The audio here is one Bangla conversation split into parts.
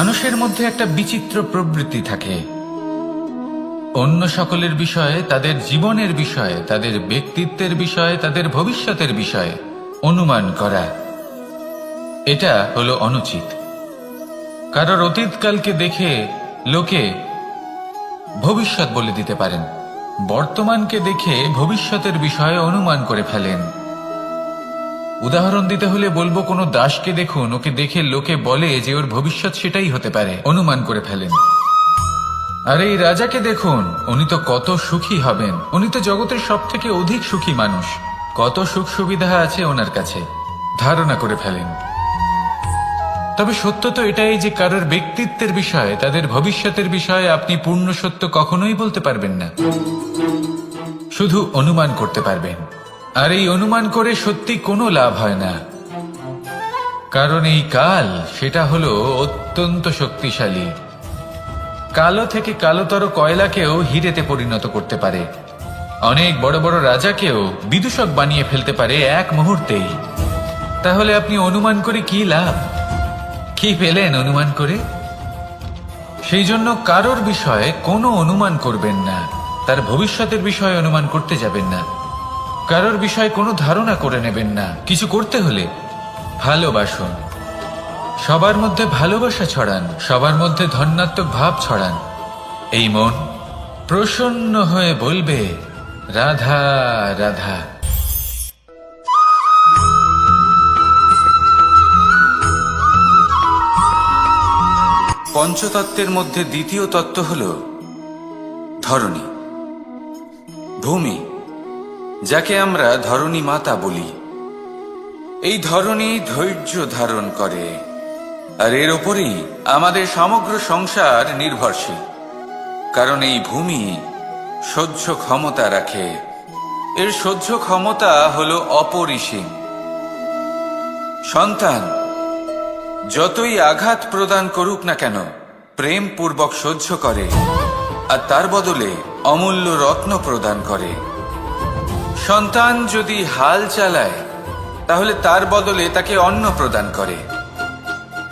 মানুষের মধ্যে একটা বিচিত্র প্রবৃত্তি থাকে, অন্য সকলের বিষয়ে, তাদের জীবনের বিষয়ে, তাদের ব্যক্তিত্বের বিষয়ে, তাদের ভবিষ্যতের বিষয়ে অনুমান করা। এটা হলো অনুচিত। কারোর অতীতকালকে দেখে লোকে ভবিষ্যৎ বলে দিতে পারেন, বর্তমানকে দেখে ভবিষ্যতের বিষয়ে অনুমান করে ফেলেন। উদাহরণ দিতে হলে বলবো, কোনো দাসকে দেখুন, ওকে দেখে লোকে বলে যে ওর ভবিষ্যৎ সেটাই হতে পারে, অনুমান করে ফেলেন। আর এই রাজাকে দেখুন, উনি তো কত সুখী হবেন, উনি তো জগতের সব থেকে অধিক সুখী মানুষ, কত সুখ সুবিধা আছে ওনার কাছে, ধারণা করে ফেলেন। তবে সত্য তো এটাই যে কারোর ব্যক্তিত্বের বিষয়ে, তাদের ভবিষ্যতের বিষয়ে আপনি পূর্ণ সত্য কখনোই বলতে পারবেন না, শুধু অনুমান করতে পারবেন। আর এই অনুমান করে সত্যি কোনো লাভ হয় না, কারণ এই কাল সেটা হলো অত্যন্ত শক্তিশালী। কালো থেকে কালোতর কয়লাকেও হিরেতে পরিণত করতে পারে, অনেক বড় বড় রাজাকেও বিদূষক বানিয়ে ফেলতে পারে এক মুহূর্তেই। তাহলে আপনি অনুমান করে কি লাভ? কি পেলেন অনুমান করে? সেই জন্য কারোর বিষয়ে কোনো অনুমান করবেন না, তার ভবিষ্যতের বিষয়ে অনুমান করতে যাবেন না, কারোর বিষয়ে কোনো ধারণা করে নেবেন না। কিছু করতে হলে ভালোবাসুন, সবার মধ্যে ভালোবাসা ছড়ান, সবার মধ্যে ধন্যাত্মক ভাব ছড়ান। এই মন প্রসন্ন হয়ে বলবে রাধা রাধা। পঞ্চতত্ত্বের মধ্যে দ্বিতীয় তত্ত্ব হল ধরণী, ভূমি, যাকে আমরা ধরণী মাতা বলি। এই ধরণী ধৈর্য ধারণ করে, আর এর ওপরেই আমাদের সমগ্র সংসার নির্ভরশীল। কারণ এই ভূমি সহ্য ক্ষমতা রাখে, এর সহ্য ক্ষমতা হলো অপরিসীম। সন্তান যতই আঘাত প্রদান করুক না কেন, প্রেম পূর্বক সহ্য করে, আর তার বদলে অমূল্য রত্ন প্রদান করে। সন্তান যদি হাল চালায়, তাহলে তার বদলে তাকে অন্ন প্রদান করে।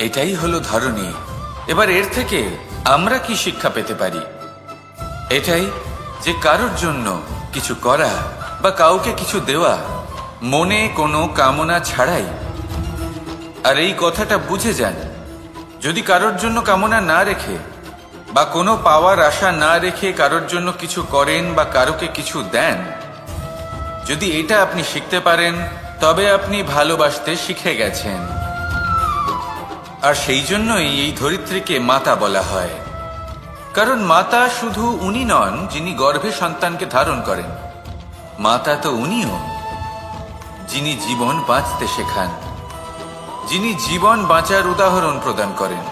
এটাই হলো ধরণী। এবার এর থেকে আমরা কি শিক্ষা পেতে পারি? এটাই যে কারোর জন্য কিছু করা বা কাউকে কিছু দেওয়া মনে কোনো কামনা ছাড়াই। আর এই কথাটা বুঝে যান, যদি কারোর জন্য কামনা না রেখে বা কোনো পাওয়ার আশা না রেখে কারোর জন্য কিছু করেন বা কারোকে কিছু দেন, যদি এটা আপনি শিখতে পারেন, তবে আপনি ভালোবাসতে শিখে গেছেন। আর সেই জন্যই এই ধরিত্রীকে মাতা বলা হয়। কারণ মাতা শুধু উনি নন যিনি গর্ভে সন্তানকে ধারণ করেন, মাতা তো উনিও যিনি জীবন বাঁচতে শেখান, যিনি জীবন বাঁচার উদাহরণ প্রদান করেন।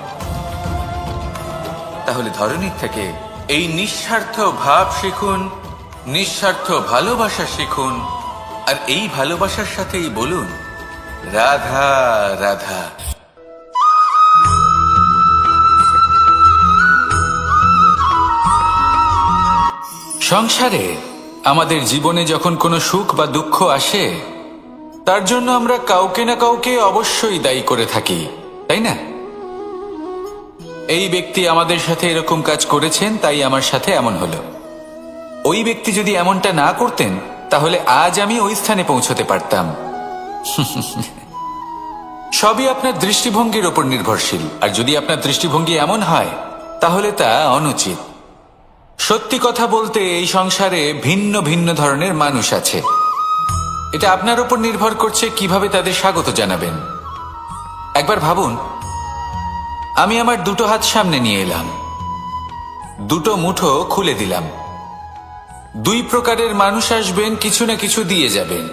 তাহলে ধরণীর থেকে এই নিঃস্বার্থ ভাব শিখুন, নিঃস্বার্থ ভালোবাসা শিখুন, আর এই ভালোবাসার সাথেই বলুন রাধা রাধা। সংসারে আমাদের জীবনে যখন কোনো সুখ বা দুঃখ আসে, তার জন্য আমরা কাউকে না কাউকে অবশ্যই দায়ী করে থাকি, তাই না? এই ব্যক্তি আমাদের সাথে এরকম কাজ করেছেন, তাই আমার সাথে এমন হলো। ওই ব্যক্তি যদি এমনটা না করতেন, তাহলে আজ আমি ওই স্থানে পৌঁছতে পারতাম। সবই আপনার দৃষ্টিভঙ্গির ওপর নির্ভরশীল। আর যদি আপনার দৃষ্টিভঙ্গি এমন হয়, তাহলে তা অনুচিত। সত্যি কথা বলতে এই সংসারে ভিন্ন ভিন্ন ধরনের মানুষ আছে। এটা আপনার উপর নির্ভর করছে কিভাবে তাদের স্বাগত জানাবেন। একবার ভাবুন, আমি আমার দুটো হাত সামনে নিয়ে এলাম, দুটো মুঠো খুলে দিলাম। দুই প্রকারের মানুষ আসবেন, কিছু না কিছু দিয়ে যাবেন।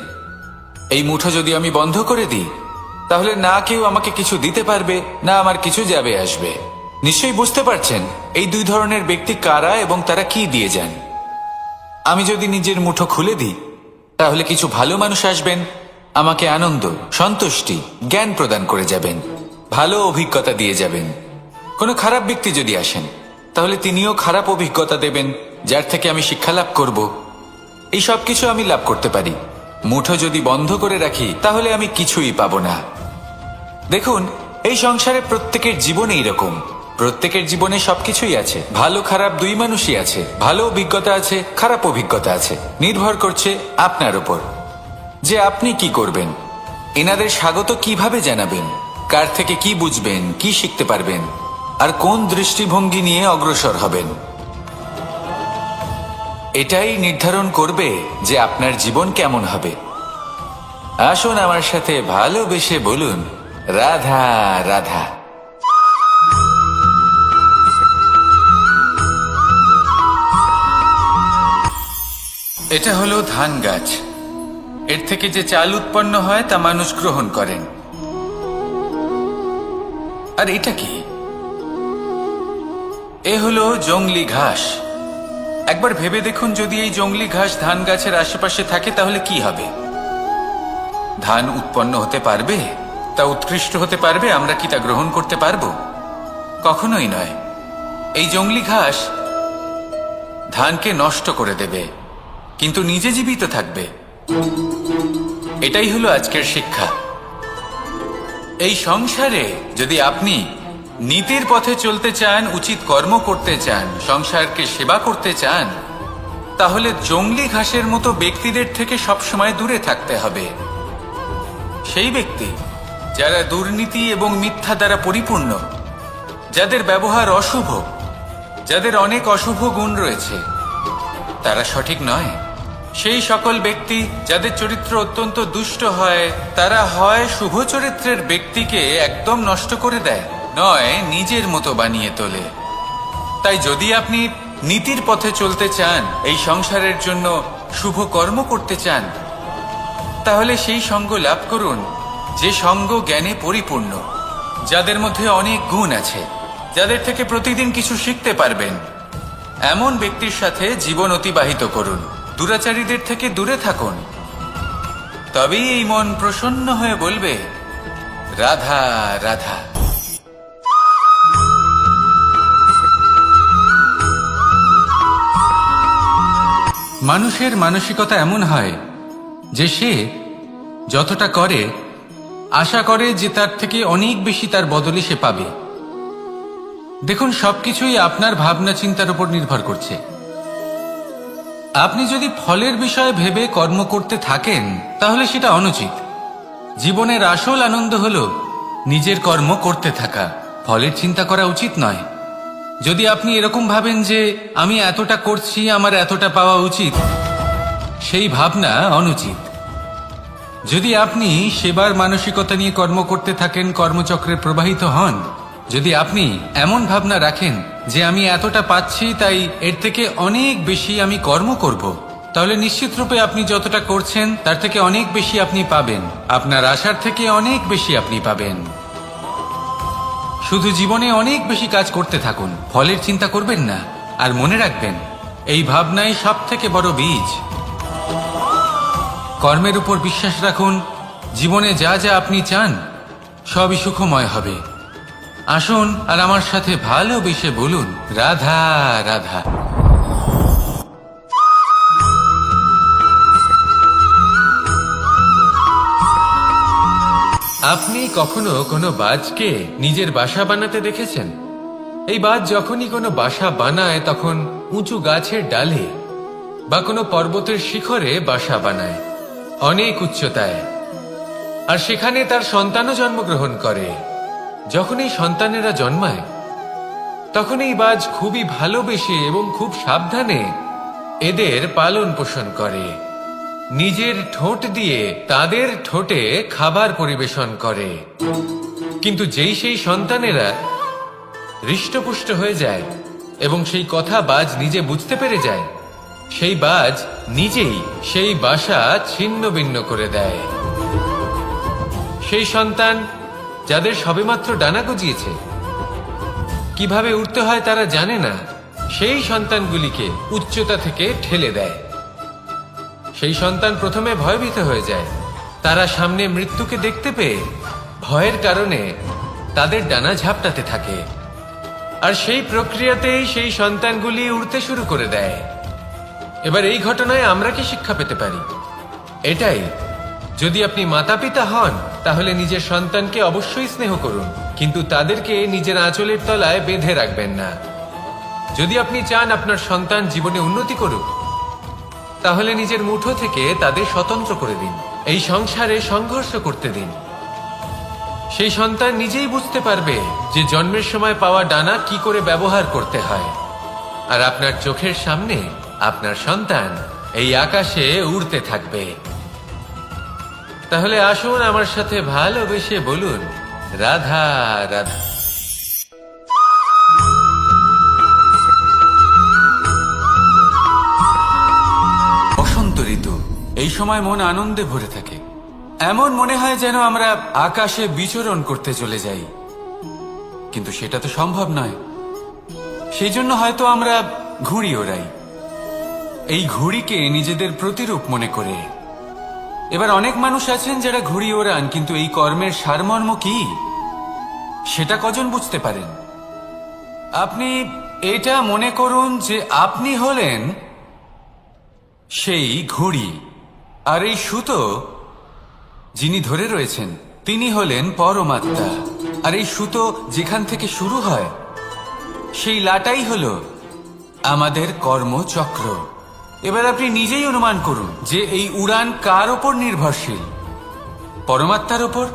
এই মুঠো যদি আমি বন্ধ করে দিই, তাহলে না কেউ আমাকে কিছু দিতে পারবে, না আমার কিছু যাবে আসবে। নিশ্চয়ই বুঝতে পারছেন এই দুই ধরনের ব্যক্তি কারা এবং তারা কি দিয়ে যান। আমি যদি নিজের মুঠো খুলে দিই, তাহলে কিছু ভালো মানুষ আসবেন, আমাকে আনন্দ, সন্তুষ্টি, জ্ঞান প্রদান করে যাবেন, ভালো অভিজ্ঞতা দিয়ে যাবেন। কোনো খারাপ ব্যক্তি যদি আসেন, তাহলে তিনিও খারাপ অভিজ্ঞতা দেবেন, যার থেকে আমি শিক্ষা লাভ করব। এই সব কিছু আমি লাভ করতে পারি। মুঠো যদি বন্ধ করে রাখি, তাহলে আমি কিছুই পাবো না। দেখুন, এই সংসারে প্রত্যেকের জীবন এইরকম। প্রত্যেকের জীবনে সবকিছুই আছে, ভালো খারাপ দুই মানুষই আছে, ভালো অভিজ্ঞতা আছে, খারাপ অভিজ্ঞতা আছে। নির্ভর করছে আপনার উপর যে আপনি কি করবেন, এনাদের স্বাগত কিভাবে জানাবেন, কার থেকে কি বুঝবেন, কি শিখতে পারবেন, আর কোন দৃষ্টিভঙ্গি নিয়ে অগ্রসর হবেন। এটাই নির্ধারণ করবে যে আপনার জীবন কেমন হবে। আসুন আমার সাথে ভালোবেসে বলুন, রাধা রাধা। এটা হলো ধান গাছ। এর থেকে যে চাল উৎপন্ন হয় তা মানুষ গ্রহণ করেন। আর এটা কি? এ হলো জংলি ঘাস। একবার ভেবে দেখুন, যদি এই জংলি ঘাস ধান গাছের আশেপাশে থাকে তাহলে কি হবে? ধান উৎপন্ন হতে পারবে? তা উৎকৃষ্ট হতে পারবে? আমরা কি তা গ্রহণ করতে পারবো? কখনোই নয়। এই জংলি ঘাস ধানকে নষ্ট করে দেবে, কিন্তু নিজে জীবিত থাকবে। এটাই হলো আজকের শিক্ষা। এই সংসারে যদি আপনি নীতির পথে চলতে চান, উচিত কর্ম করতে চান, সংসারকে সেবা করতে চান, তাহলে জংলি ঘাসের মতো ব্যক্তিদের থেকে সবসময় দূরে থাকতে হবে। সেই ব্যক্তি যারা দুর্নীতি এবং মিথ্যা দ্বারা পরিপূর্ণ, যাদের ব্যবহার অশুভ, যাদের অনেক অশুভ গুণ রয়েছে, তারা সঠিক নয়। সেই সকল ব্যক্তি যাদের চরিত্র অত্যন্ত দুষ্ট হয়, তারা হয় শুভ চরিত্রের ব্যক্তিকে একদম নষ্ট করে দেয়, নয় নিজের মতো বানিয়ে তোলে। তাই যদি আপনি নীতির পথে চলতে চান, এই সংসারের জন্য শুভ কর্ম করতে চান, তাহলে সেই সঙ্গ লাভ করুন যে সঙ্গ জ্ঞানে পরিপূর্ণ, যাদের মধ্যে অনেক গুণ আছে, যাদের থেকে প্রতিদিন কিছু শিখতে পারবেন। এমন ব্যক্তির সাথে জীবন অতিবাহিত করুন। দুরাচারীদের থেকে দূরে থাকুন। তবেই এই মন প্রসন্ন হয়ে বলবে, রাধা রাধা। মানুষের মানসিকতা এমন হয় যে সে যতটা করে আশা করে যে তার থেকে অনেক বেশি তার বদলে সে পাবে। দেখুন, সবকিছুই আপনার ভাবনা চিন্তার উপর নির্ভর করছে। আপনি যদি ফলের বিষয়ে ভেবে কর্ম করতে থাকেন তাহলে সেটা অনুচিত। জীবনের আসল আনন্দ হলো নিজের কর্ম করতে থাকা, ফলের চিন্তা করা উচিত নয়। যদি আপনি এরকম ভাবেন যে আমি এতটা করছি, আমার এতটা পাওয়া উচিত, সেই ভাবনা অনুচিত। যদি আপনি সেবার মানসিকতা নিয়ে কর্ম করতে থাকেন, কর্মচক্রে প্রবাহিত হন, যদি আপনি এমন ভাবনা রাখেন যে আমি এতটা পাচ্ছি তাই এর থেকে অনেক বেশি আমি কর্ম করব, তাহলে নিশ্চিতরূপে আপনি যতটা করছেন তার থেকে অনেক বেশি আপনি পাবেন। আপনার আশার থেকে অনেক বেশি আপনি পাবেন। শুধু জীবনে অনেক বেশি কাজ করতে থাকুন, ফলের চিন্তা করবেন না। আর মনে রাখবেন, এই ভাবনাই সব থেকে বড় বীজ। কর্মের উপর বিশ্বাস রাখুন। জীবনে যা যা আপনি চান সবই সুখময় হবে। আসুন আর আমার সাথে ভালোবেসে বলুন, রাধা রাধা। আপনি কখনো কোনো বাজকে নিজের বাসা বানাতে দেখেছেন? এই বাজ যখনই কোনো বাসা বানায় তখন উঁচু গাছের ডালে বা কোনো পর্বতের শিখরে বাসা বানায়, অনেক উচ্চতায়। আর সেখানে তার সন্তানও জন্মগ্রহণ করে। যখন এই সন্তানেরা জন্মায় তখন এই বাজ খুবই ভালোবেসে এবং খুব সাবধানে এদের পালন পোষণ করে। নিজের ঠোঁট দিয়ে তাদের ঠোঁটে খাবার পরিবেশন করে। কিন্তু যেই সেই সন্তানেরা হৃষ্টপুষ্ট হয়ে যায় এবং সেই কথা বাজ নিজে বুঝতে পেরে যায়, সেই বাজ নিজেই সেই বাসা ছিন্ন ভিন্ন করে দেয়। সেই সন্তান যাদের সবেমাত্র ডানা গজিয়েছে, কিভাবে উঠতে হয় তারা জানে না, সেই সন্তানগুলিকে উচ্চতা থেকে ঠেলে দেয়। সেই সন্তান প্রথমে ভয়ভীত হয়ে যায়। তারা সামনে মৃত্যুকে দেখতে পেয়ে ভয়ের কারণে তাদের ডানা ঝাপটাতে থাকে। আর সেই প্রক্রিয়াতেই সেই সন্তানগুলি উড়তে শুরু করে দেয়। এবার এই ঘটনায় আমরা কি শিক্ষা পেতে পারি? এটাই, যদি আপনি মাতা পিতা হন তাহলে নিজের সন্তানকে অবশ্যই স্নেহ করুন, কিন্তু তাদেরকে নিজের আঁচলের তলায় বেঁধে রাখবেন না। যদি আপনি চান আপনার সন্তান জীবনে উন্নতি করুক, তাহলে নিজের মুঠো থেকে তাদের স্বতন্ত্র করে দিন। এই সংসারে সংঘর্ষ করতে দিন। সেই সন্তান নিজেই বুঝতে পারবে যে জন্মের সময় পাওয়া ডানা কি করে ব্যবহার করতে হয়। আর আপনার চোখের সামনে আপনার সন্তান এই আকাশে উড়তে থাকবে। তাহলে আসুন আমার সাথে ভালোবেসে বলুন, রাধা রাধা। বসন্ত ঋতু, এই সময় মন আনন্দে ভরে থাকে। এমন মনে হয় যেন আমরা আকাশে বিচরণ করতে চলে যাই, কিন্তু সেটা তো সম্ভব নয়। সেই জন্য হয়তো আমরা ঘুড়ি ওড়াই, এই ঘুড়িকে নিজেদের প্রতিরূপ মনে করে। এবার অনেক মানুষ আছেন যারা ঘুড়ি ওড়ান, কিন্তু এই কর্মের সারমর্ম কি সেটা কজন বুঝতে পারেন? আপনি এটা মনে করুন যে আপনি হলেন সেই ঘুড়ি, আর এই সুতো যিনি ধরে রয়েছেন তিনি হলেন পরমাত্মা। আর এই সুতো যেখান থেকে শুরু হয় সেই লাটাই হলো আমাদের কর্মচক্র। এবার আপনি নিজেই অনুমান করুন যে এই উড়ান কার ওপর নির্ভরশীল? পরমাত্মার ওপর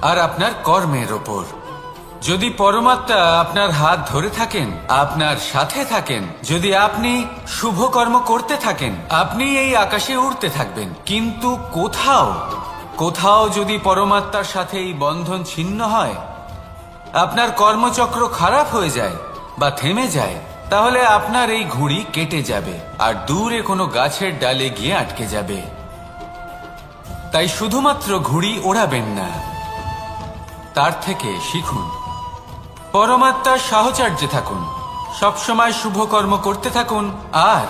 আর আপনার কর্মের ওপর। যদি পরমাত্মা আপনার হাত ধরে থাকেন, আপনার সাথে থাকেন, যদি আপনি শুভ কর্ম করতে থাকেন, আপনি এই আকাশে উড়তে থাকবেন। কিন্তু কোথাও যদি পরমাত্মার সাথে এই বন্ধন ছিন্ন হয়, আপনার কর্মচক্র খারাপ হয়ে যায় বা থেমে যায়, তাহলে আপনার এই ঘুড়ি কেটে যাবে আর দূরে কোনো গাছের ডালে গিয়ে আটকে যাবে। তাই শুধুমাত্র ঘুড়ি ওড়াবেন না, তার থেকে শিখুন। পরমাত্মার সাহচর্যে থাকুন, সবসময় শুভ কর্ম করতে থাকুন আর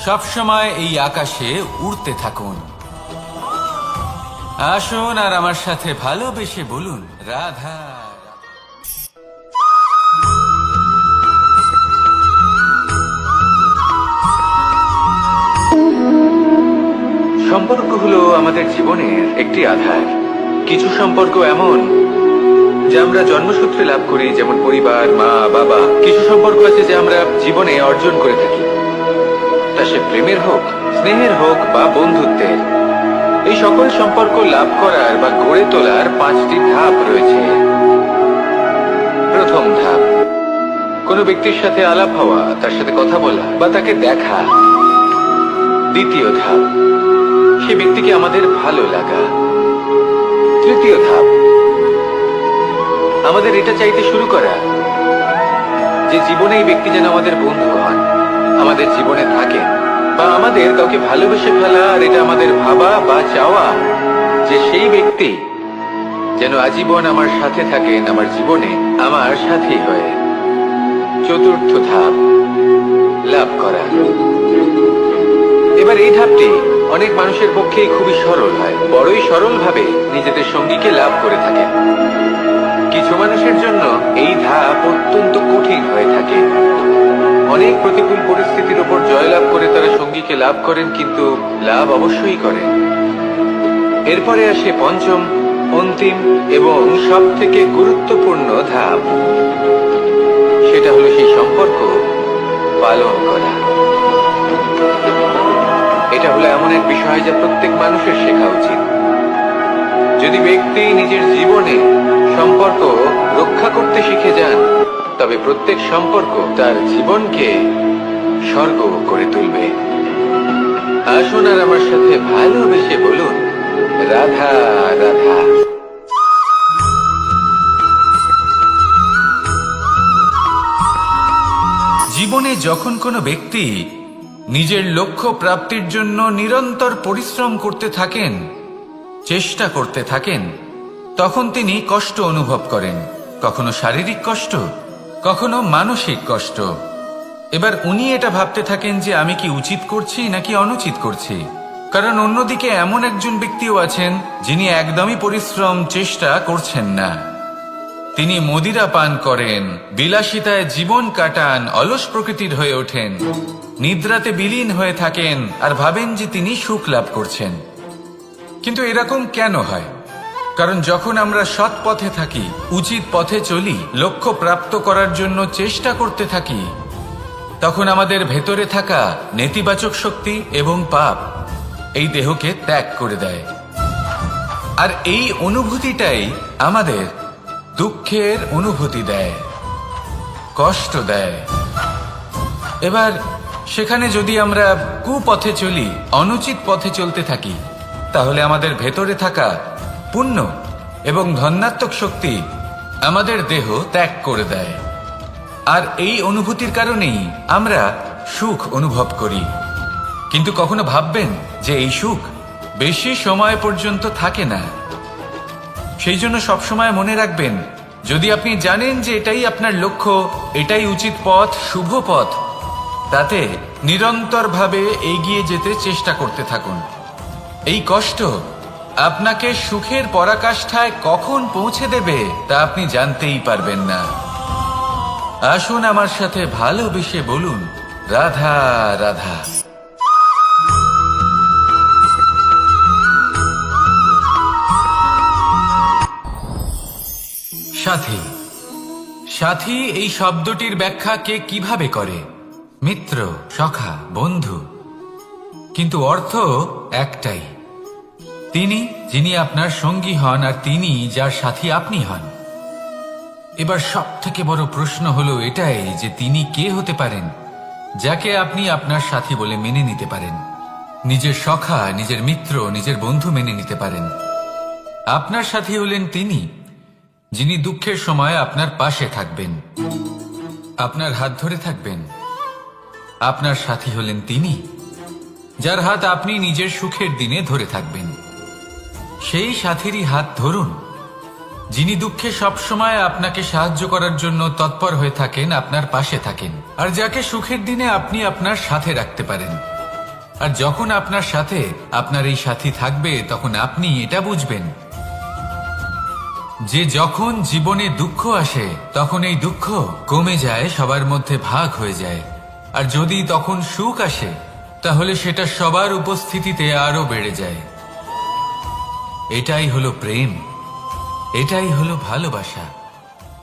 সবসময় এই আকাশে উড়তে থাকুন। আসুন আর আমার সাথে ভালোবেসে বলুন, রাধা। সম্পর্ক হলো আমাদের জীবনের একটি আধার। কিছু সম্পর্ক এমন যে আমরা জন্মসূত্রে লাভ করি, যেমন পরিবার, মা, বাবা। কিছু সম্পর্ক আছে যে আমরা জীবনে অর্জন করে থাকি, তা সে প্রেমের হোক, স্নেহের হোক বা বন্ধুত্বের। এই সকল সম্পর্ক লাভ করার বা গড়ে তোলার 5টি ধাপ রয়েছে। প্রথম ধাপ, কোনো ব্যক্তির সাথে আলাপ হওয়া, তার সাথে কথা বলা বা তাকে দেখা। দ্বিতীয় ধাপ, সে ব্যক্তিকে আমাদের ভালো লাগা। তৃতীয় ধাপ, আমাদের এটা চাইতে শুরু করা যে জীবনে এই ব্যক্তি যেন আমাদের বন্ধু হন, আমাদের জীবনে থাকেন, বা আমাদের কাউকে ভালোবেসে ফেলা। আর এটা আমাদের ভাবা বা চাওয়া যে সেই ব্যক্তি যেন আজীবন আমার সাথে থাকেন, আমার জীবনে আমার সাথী হয়ে। চতুর্থ ধাপ, লাভ করা। এবার এই ধাপটি অনেক মানুষের পক্ষেই খুবই সরল হয়, বড়ই সরলভাবে নিজেদের সঙ্গীকে লাভ করে থাকেন। কিছু মানুষের জন্য এই ধাপ অত্যন্ত কঠিন হয়ে থাকে। অনেক প্রতিকূল পরিস্থিতির উপর জয়লাভ করে তারা সঙ্গীকে লাভ করেন, কিন্তু লাভ অবশ্যই করেন। এরপরে আসে পঞ্চম, অন্তিম এবং সব থেকে গুরুত্বপূর্ণ ধাপ। সেটা হলো সেই সম্পর্ক পালন করা। এটা হলো এমন এক বিষয় যা প্রত্যেক মানুষের শেখা উচিত। যদি ব্যক্তি নিজের জীবনে সম্পর্ক রক্ষা করতে শিখে যান, তবে প্রত্যেক সম্পর্ক তার জীবনকে স্বর্গ করে তুলবে। আসুন আর আমার সাথে ভালোবেসে বলুন, রাধা রাধা। জীবনে যখন কোনো ব্যক্তি নিজের লক্ষ্য প্রাপ্তির জন্য নিরন্তর পরিশ্রম করতে থাকেন, চেষ্টা করতে থাকেন, তখন তিনি কষ্ট অনুভব করেন। কখনো শারীরিক কষ্ট, কখনো মানসিক কষ্ট। এবার উনি এটা ভাবতে থাকেন যে আমি কি উচিত করছি নাকি অনুচিত করছি। কারণ অন্যদিকে এমন একজন ব্যক্তিও আছেন যিনি একদমই পরিশ্রম, চেষ্টা করছেন না। তিনি মদিরা পান করেন, বিলাসিতায় জীবন কাটান, অলস প্রকৃতির হয়ে ওঠেন, নিদ্রাতে বিলীন হয়ে থাকেন আর ভাবেন যে তিনি সুখ লাভ করছেন। কিন্তু এরকম কেন হয়? কারণ যখন আমরা সৎ পথে থাকি, উচিত পথে চলি, লক্ষ্য প্রাপ্ত করার জন্য চেষ্টা করতে থাকি, তখন আমাদের ভেতরে থাকা নেতিবাচক শক্তি এবং পাপ এই দেহকে ত্যাগ করে দেয়। আর এই অনুভূতিটাই আমাদের দুঃখের অনুভূতি দেয়, কষ্ট দেয়। এবার সেখানে যদি আমরা কুপথে চলি, অনুচিত পথে চলতে থাকি, তাহলে আমাদের ভেতরে থাকা পুণ্য এবং ধনাত্মক শক্তি আমাদের দেহ ত্যাগ করে দেয়। আর এই অনুভূতির কারণেই আমরা সুখ অনুভব করি। কিন্তু কখনো ভাববেন যে এই সুখ বেশি সময় পর্যন্ত থাকে না। সেই জন্য সবসময় মনে রাখবেন, যদি আপনি জানেন যে এটাই আপনার লক্ষ্য, এটাই উচিত পথ, শুভ পথ, তাতে নিরন্তরভাবে এগিয়ে যেতে চেষ্টা করতে থাকুন। এই কষ্ট আপনাকে সুখের পরাকাষ্ঠায় কখন পৌঁছে দেবে তা আপনি জানতেই পারবেন না। আসুন আমার সাথে ভালোবেসে বলুন, রাধা রাধা। সাথী। সাথী এই শব্দটির ব্যাখ্যা কে কিভাবে করে? মিত্র, সখা, বন্ধু। কিন্তু অর্থ একটাই, তিনি যিনি আপনার সঙ্গী হন আর তিনি যার সাথী আপনি হন। এবার সব থেকে বড় প্রশ্ন হলো এটাই যে তিনি কে হতে পারেন যাকে আপনি আপনার সাথী বলে মেনে নিতে পারেন, নিজের সখা, নিজের মিত্র, নিজের বন্ধু মেনে নিতে পারেন। আপনার সাথী হলেন তিনি যিনি দুঃখের সময় আপনার পাশে থাকবেন, আপনার হাত ধরে থাকবেন। আপনার সাথী হলেন তিনি যার হাত আপনি নিজের সুখের দিনে ধরে থাকবেন। সেই সাথীরই হাত ধরুন যিনি দুঃখে সবসময় আপনাকে সাহায্য করার জন্য তৎপর হয়ে থাকেন, আপনার পাশে থাকেন, আর যাকে সুখের দিনে আপনি আপনার সাথে রাখতে পারেন। আর যখন আপনার সাথে আপনার এই সাথী থাকবে, তখন আপনি এটা বুঝবেন যে যখন জীবনে দুঃখ আসে, তখন এই দুঃখ কমে যায়, সবার মধ্যে ভাগ হয়ে যায়। আর যদি তখন সুখ আসে, তাহলে সেটা সবার উপস্থিতিতে আরো বেড়ে যায়। এটাই হলো প্রেম, এটাই হলো ভালোবাসা,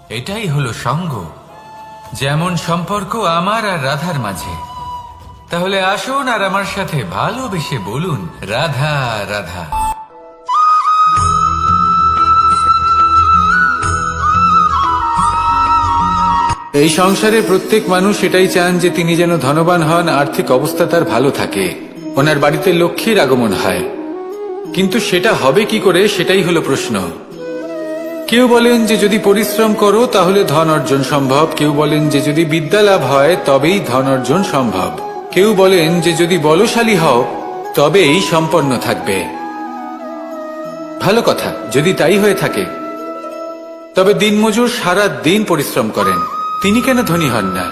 এটাই হলো সঙ্গ। যেমন সম্পর্ক আমার আর রাধার মাঝে। তাহলে আসুন আর আমার সাথে ভালোবেসে বলুন, রাধা রাধা। এই সংসারে প্রত্যেক মানুষ এটাই চান যে তিনি যেন ধনবান হন, আর্থিক অবস্থা তার ভালো থাকে, ওনার বাড়িতে লক্ষ্মীর আগমন হয়। কিন্তু সেটা হবে কি করে, সেটাই হলো প্রশ্ন। কেউ বলেন যে যদি পরিশ্রম করো তাহলে ধন অর্জন সম্ভব, কেউ বলেন যে যদি বিদ্যা লাভ হয় তবেই ধন অর্জন সম্ভব, কেউ বলেন যে যদি বলশালী হও তবেই সম্পন্ন থাকবে। ভালো কথা, যদি তাই হয়ে থাকে, তবে দিনমজুর সারা দিন পরিশ্রম করেন, তিনি কেন ধনী হন না?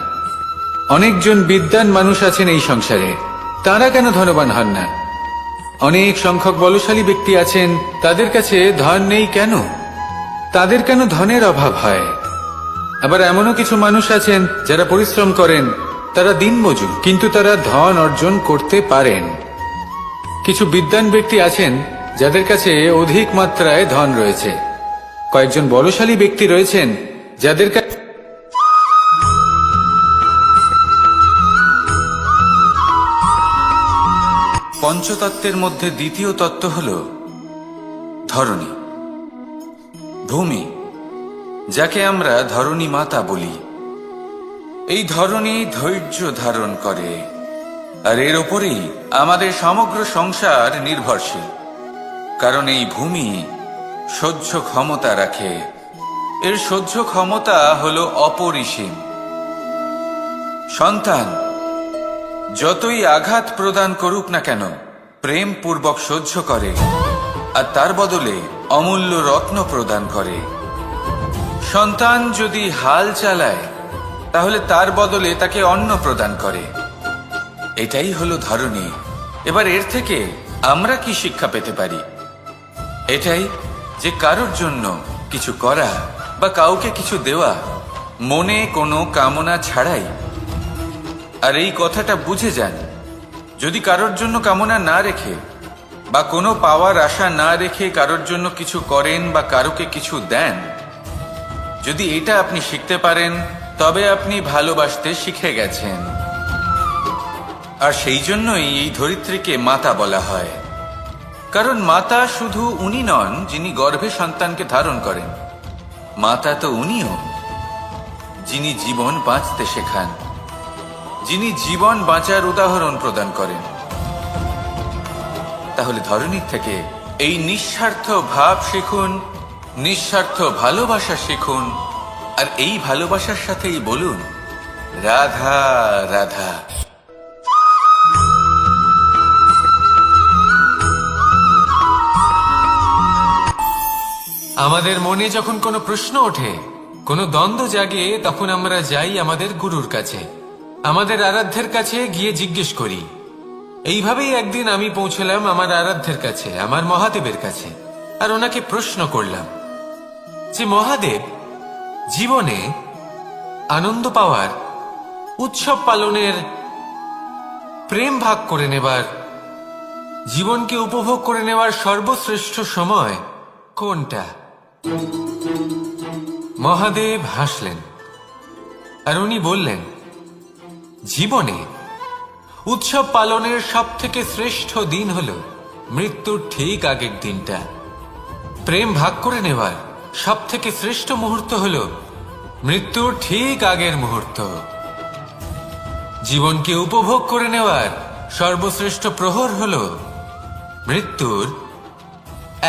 অনেকজন বিদ্বান মানুষ আছেন এই সংসারে, তারা কেন ধনবান হন না? অনেক সংখ্যক বলশালী ব্যক্তি আছেন, তাদের কাছে ধন নেই কেন? তাদের কেন ধনের অভাব হয়? আবার এমনও কিছু মানুষ আছেন যারা পরিশ্রম করেন, তারা দিনমজুর, কিন্তু তারা ধন অর্জন করতে পারেন। কিছু বিদ্বান ব্যক্তি আছেন যাদের কাছে অধিক মাত্রায় ধন রয়েছে, কয়েকজন বলশালী ব্যক্তি রয়েছেন যাদের কাছে পঞ্চতত্ত্বের মধ্যে দ্বিতীয় তত্ত্ব হল ধরণী, ভূমি, যাকে আমরা ধরণী মাতা বলি। এই ধরণী ধৈর্য ধারণ করে, আর এর ওপরেই আমাদের সমগ্র সংসার নির্ভরশীল। কারণ এই ভূমি সহ্য ক্ষমতা রাখে, এর সহ্য ক্ষমতা হল অপরিসীম। সন্তান যতই আঘাত প্রদান করুক না কেন, প্রেম পূর্বক সহ্য করে, আর তার বদলে অমূল্য রত্ন প্রদান করে। সন্তান যদি হাল চালায়, তাহলে তার বদলে তাকে অন্ন প্রদান করে। এটাই হলো ধরণী। এবার এর থেকে আমরা কি শিক্ষা পেতে পারি? এটাই যে কারোর জন্য কিছু করা বা কাউকে কিছু দেওয়া মনে কোনো কামনা ছাড়াই। আর এই কথাটা বুঝে যান, যদি কারোর জন্য কামনা না রেখে বা কোনো পাওয়ার আশা না রেখে কারোর জন্য কিছু করেন বা কারোকে কিছু দেন, যদি এটা আপনি শিখতে পারেন তবে আপনি ভালোবাসতে শিখে গেছেন। আর সেই জন্যই এই ধরিত্রীকে মাতা বলা হয়। কারণ মাতা শুধু উনি নন যিনি গর্ভে সন্তানকে ধারণ করেন, মাতা তো উনিও যিনি জীবন বাঁচতে শেখান, যিনি জীবন বাঁচার উদাহরণ প্রদান করেন। তাহলে ধরনীর থেকে এই নিঃস্বার্থ ভাব শিখুন, নিঃস্বার্থ ভালোবাসা শিখুন, আর এই ভালোবাসার সাথেই বলুন রাধা রাধা। আমাদের মনে যখন কোনো প্রশ্ন ওঠে, কোনো দ্বন্দ্ব জাগে, তখন আমরা যাই আমাদের গুরুর কাছে, আমাদের আরাধ্যের কাছে গিয়ে জিজ্ঞেস করি। এইভাবেই একদিন আমি পৌঁছলাম আমার আরাধ্যের কাছে, আমার মহাদেবের কাছে, আর ওনাকে প্রশ্ন করলাম যে মহাদেব, জীবনে আনন্দ পাওয়ার, উৎসব পালনের, প্রেম ভাগ করে নেবার, জীবনকে উপভোগ করে নেওয়ার সর্বশ্রেষ্ঠ সময় কোনটা? মহাদেব হাসলেন আর উনি বললেন, জীবনে উৎসব পালনের সব থেকে শ্রেষ্ঠ দিন হল মৃত্যুর ঠিক আগের দিনটা। প্রেম ভাগ করে নেওয়ার সব থেকে শ্রেষ্ঠ মুহূর্ত হল মৃত্যুর ঠিক আগের মুহূর্ত। জীবনকে উপভোগ করে নেওয়ার সর্বশ্রেষ্ঠ প্রহর হল মৃত্যুর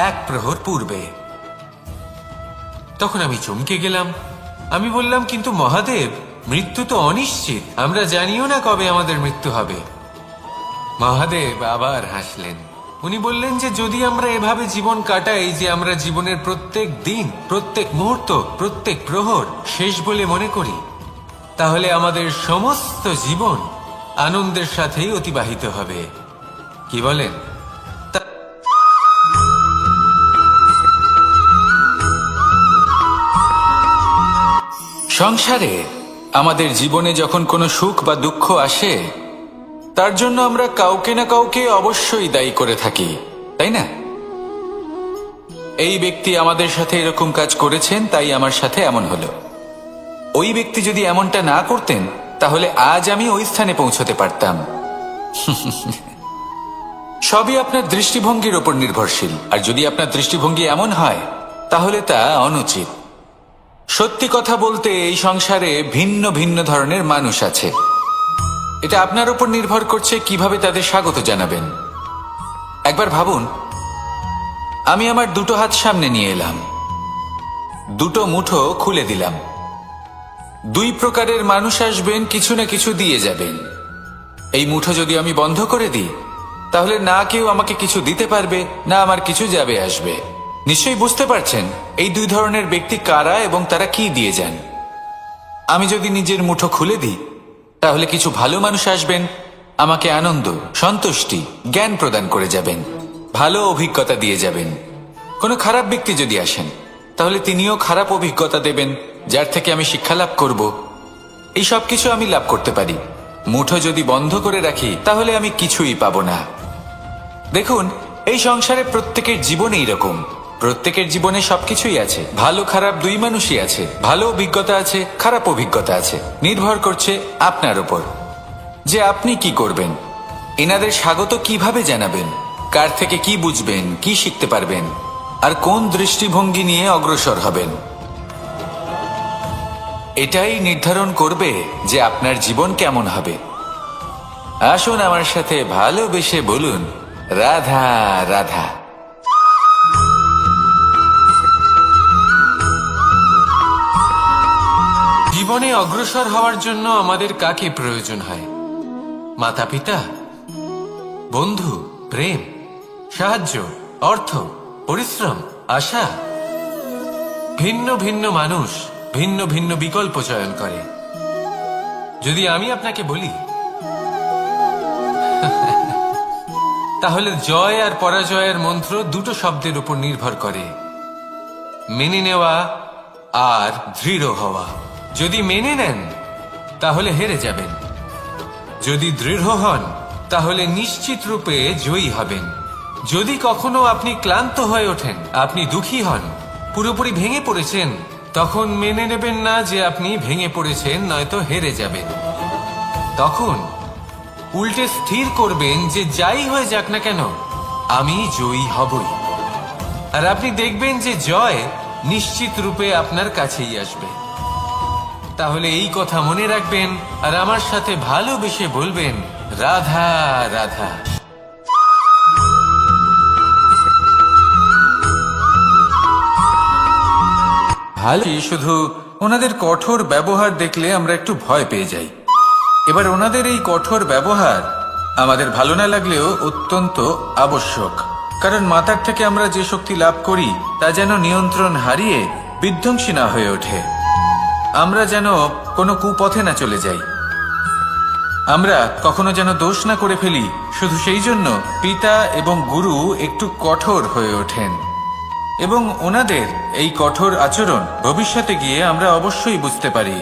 এক প্রহর পূর্বে। তখন আমি চমকে গেলাম। আমি বললাম, কিন্তু মহাদেব, মৃত্যু তো অনিশ্চিত, আমরা জানিও না কবে আমাদের মৃত্যু হবে। মহাদেব আবার হাসলেন। উনি বললেন যে যদি আমরা এভাবে জীবন কাটাই যে আমরা জীবনের প্রত্যেক দিন, প্রত্যেক মুহূর্ত, প্রত্যেক প্রহর শেষ বলে মনে করি, তাহলে আমাদের সমস্ত জীবন আনন্দের সাথেই অতিবাহিত হবে। কি বলেন? সংসারে আমাদের জীবনে যখন কোনো সুখ বা দুঃখ আসে, তার জন্য আমরা কাউকে না কাউকে অবশ্যই দায়ী করে থাকি, তাই না? এই ব্যক্তি আমাদের সাথে এরকম কাজ করেছেন, তাই আমার সাথে এমন হলো। ওই ব্যক্তি যদি এমনটা না করতেন, তাহলে আজ আমি ওই স্থানে পৌঁছতে পারতাম। সবই আপনার দৃষ্টিভঙ্গির ওপর নির্ভরশীল, আর যদি আপনার দৃষ্টিভঙ্গি এমন হয়, তাহলে তা অনুচিত। সত্যি কথা বলতে, এই সংসারে ভিন্ন ভিন্ন ধরনের মানুষ আছে। এটা আপনার উপর নির্ভর করছে কিভাবে তাদের স্বাগত জানাবেন। একবার ভাবুন, আমি আমার দুটো হাত সামনে নিয়ে এলাম, দুটো মুঠো খুলে দিলাম। দুই প্রকারের মানুষ আসবেন, কিছু না কিছু দিয়ে যাবেন। এই মুঠো যদি আমি বন্ধ করে দিই, তাহলে না কেউ আমাকে কিছু দিতে পারবে, না আমার কিছু যাবে আসবে। নিশ্চয়ই বুঝতে পারছেন এই দুই ধরনের ব্যক্তি কারা এবং তারা কি দিয়ে যান। আমি যদি নিজের মুঠো খুলে দিই, তাহলে কিছু ভালো মানুষ আসবেন, আমাকে আনন্দ, সন্তুষ্টি, জ্ঞান প্রদান করে যাবেন, ভালো অভিজ্ঞতা দিয়ে যাবেন। কোনো খারাপ ব্যক্তি যদি আসেন, তাহলে তিনিও খারাপ অভিজ্ঞতা দেবেন, যার থেকে আমি শিক্ষা লাভ করব। এই সব কিছু আমি লাভ করতে পারি। মুঠো যদি বন্ধ করে রাখি, তাহলে আমি কিছুই পাবো না। দেখুন, এই সংসারে প্রত্যেকের জীবনে এইরকম। প্রত্যেকের জীবনে সবকিছুই আছে, ভালো খারাপ দুই মানুষই আছে, ভালো অভিজ্ঞতা আছে, খারাপ অভিজ্ঞতা আছে। নির্ভর করছে আপনার উপর যে আপনি কি করবেন, এনাদের স্বাগত কিভাবে জানাবেন, কার থেকে কি বুঝবেন, কি শিখতে পারবেন, আর কোন দৃষ্টিভঙ্গি নিয়ে অগ্রসর হবেন। এটাই নির্ধারণ করবে যে আপনার জীবন কেমন হবে। আসুন আমার সাথে ভালোবেসে বলুন রাধা রাধা। জীবনে অগ্রসর হওয়ার জন্য আমাদের কাকে প্রয়োজন হয়? মাতা পিতা, বন্ধু, প্রেম, সাহায্য, অর্থ, পরিশ্রম, আশা। ভিন্ন ভিন্ন মানুষ ভিন্ন ভিন্ন বিকল্প চয়ন করে। যদি আমি আপনাকে বলি, তাহলে জয় আর পরাজয়ের মন্ত্র দুটো শব্দের উপর নির্ভর করে, মেনে নেওয়া আর দৃঢ় হওয়া। যদি মেনে নেন, তাহলে হেরে যাবেন। যদি দৃঢ় হন, তাহলে নিশ্চিত রূপে জয়ী হবেন। যদি কখনো আপনি ক্লান্ত হয়ে ওঠেন, আপনি দুঃখী হন, পুরোপুরি ভেঙে পড়েছেন, তখন মেনে নেবেন না যে আপনি ভেঙে পড়েছেন, নয়তো হেরে যাবেন। তখন উল্টে স্থির করবেন যে যাই হয়ে যাক না কেন, আমি জয়ী হবই। আর আপনি দেখবেন যে জয় নিশ্চিত রূপে আপনার কাছেই আসবে। তাহলে এই কথা মনে রাখবেন আর আমার সাথে ভালোবেসে বলবেন, রাধা রাধা। ভালো, শুধু ওনাদের কঠোর ব্যবহার দেখলে আমরা একটু ভয় পেয়ে যাই। এবার ওনাদের এই কঠোর ব্যবহার আমাদের ভালো না লাগলেও অত্যন্ত আবশ্যক, কারণ মাতার থেকে আমরা যে শক্তি লাভ করি তা যেন নিয়ন্ত্রণ হারিয়ে বিধ্বংসী না হয়ে ওঠে। আমরা যেন কোনো কুপথে না চলে যাই, আমরা কখনো যেন দোষ না করে ফেলি। শুধু সেই জন্য পিতা এবং গুরু একটু কঠোর হয়ে ওঠেন, এবং ওনাদের এই কঠোর আচরণ ভবিষ্যতে গিয়ে আমরা অবশ্যই বুঝতে পারি।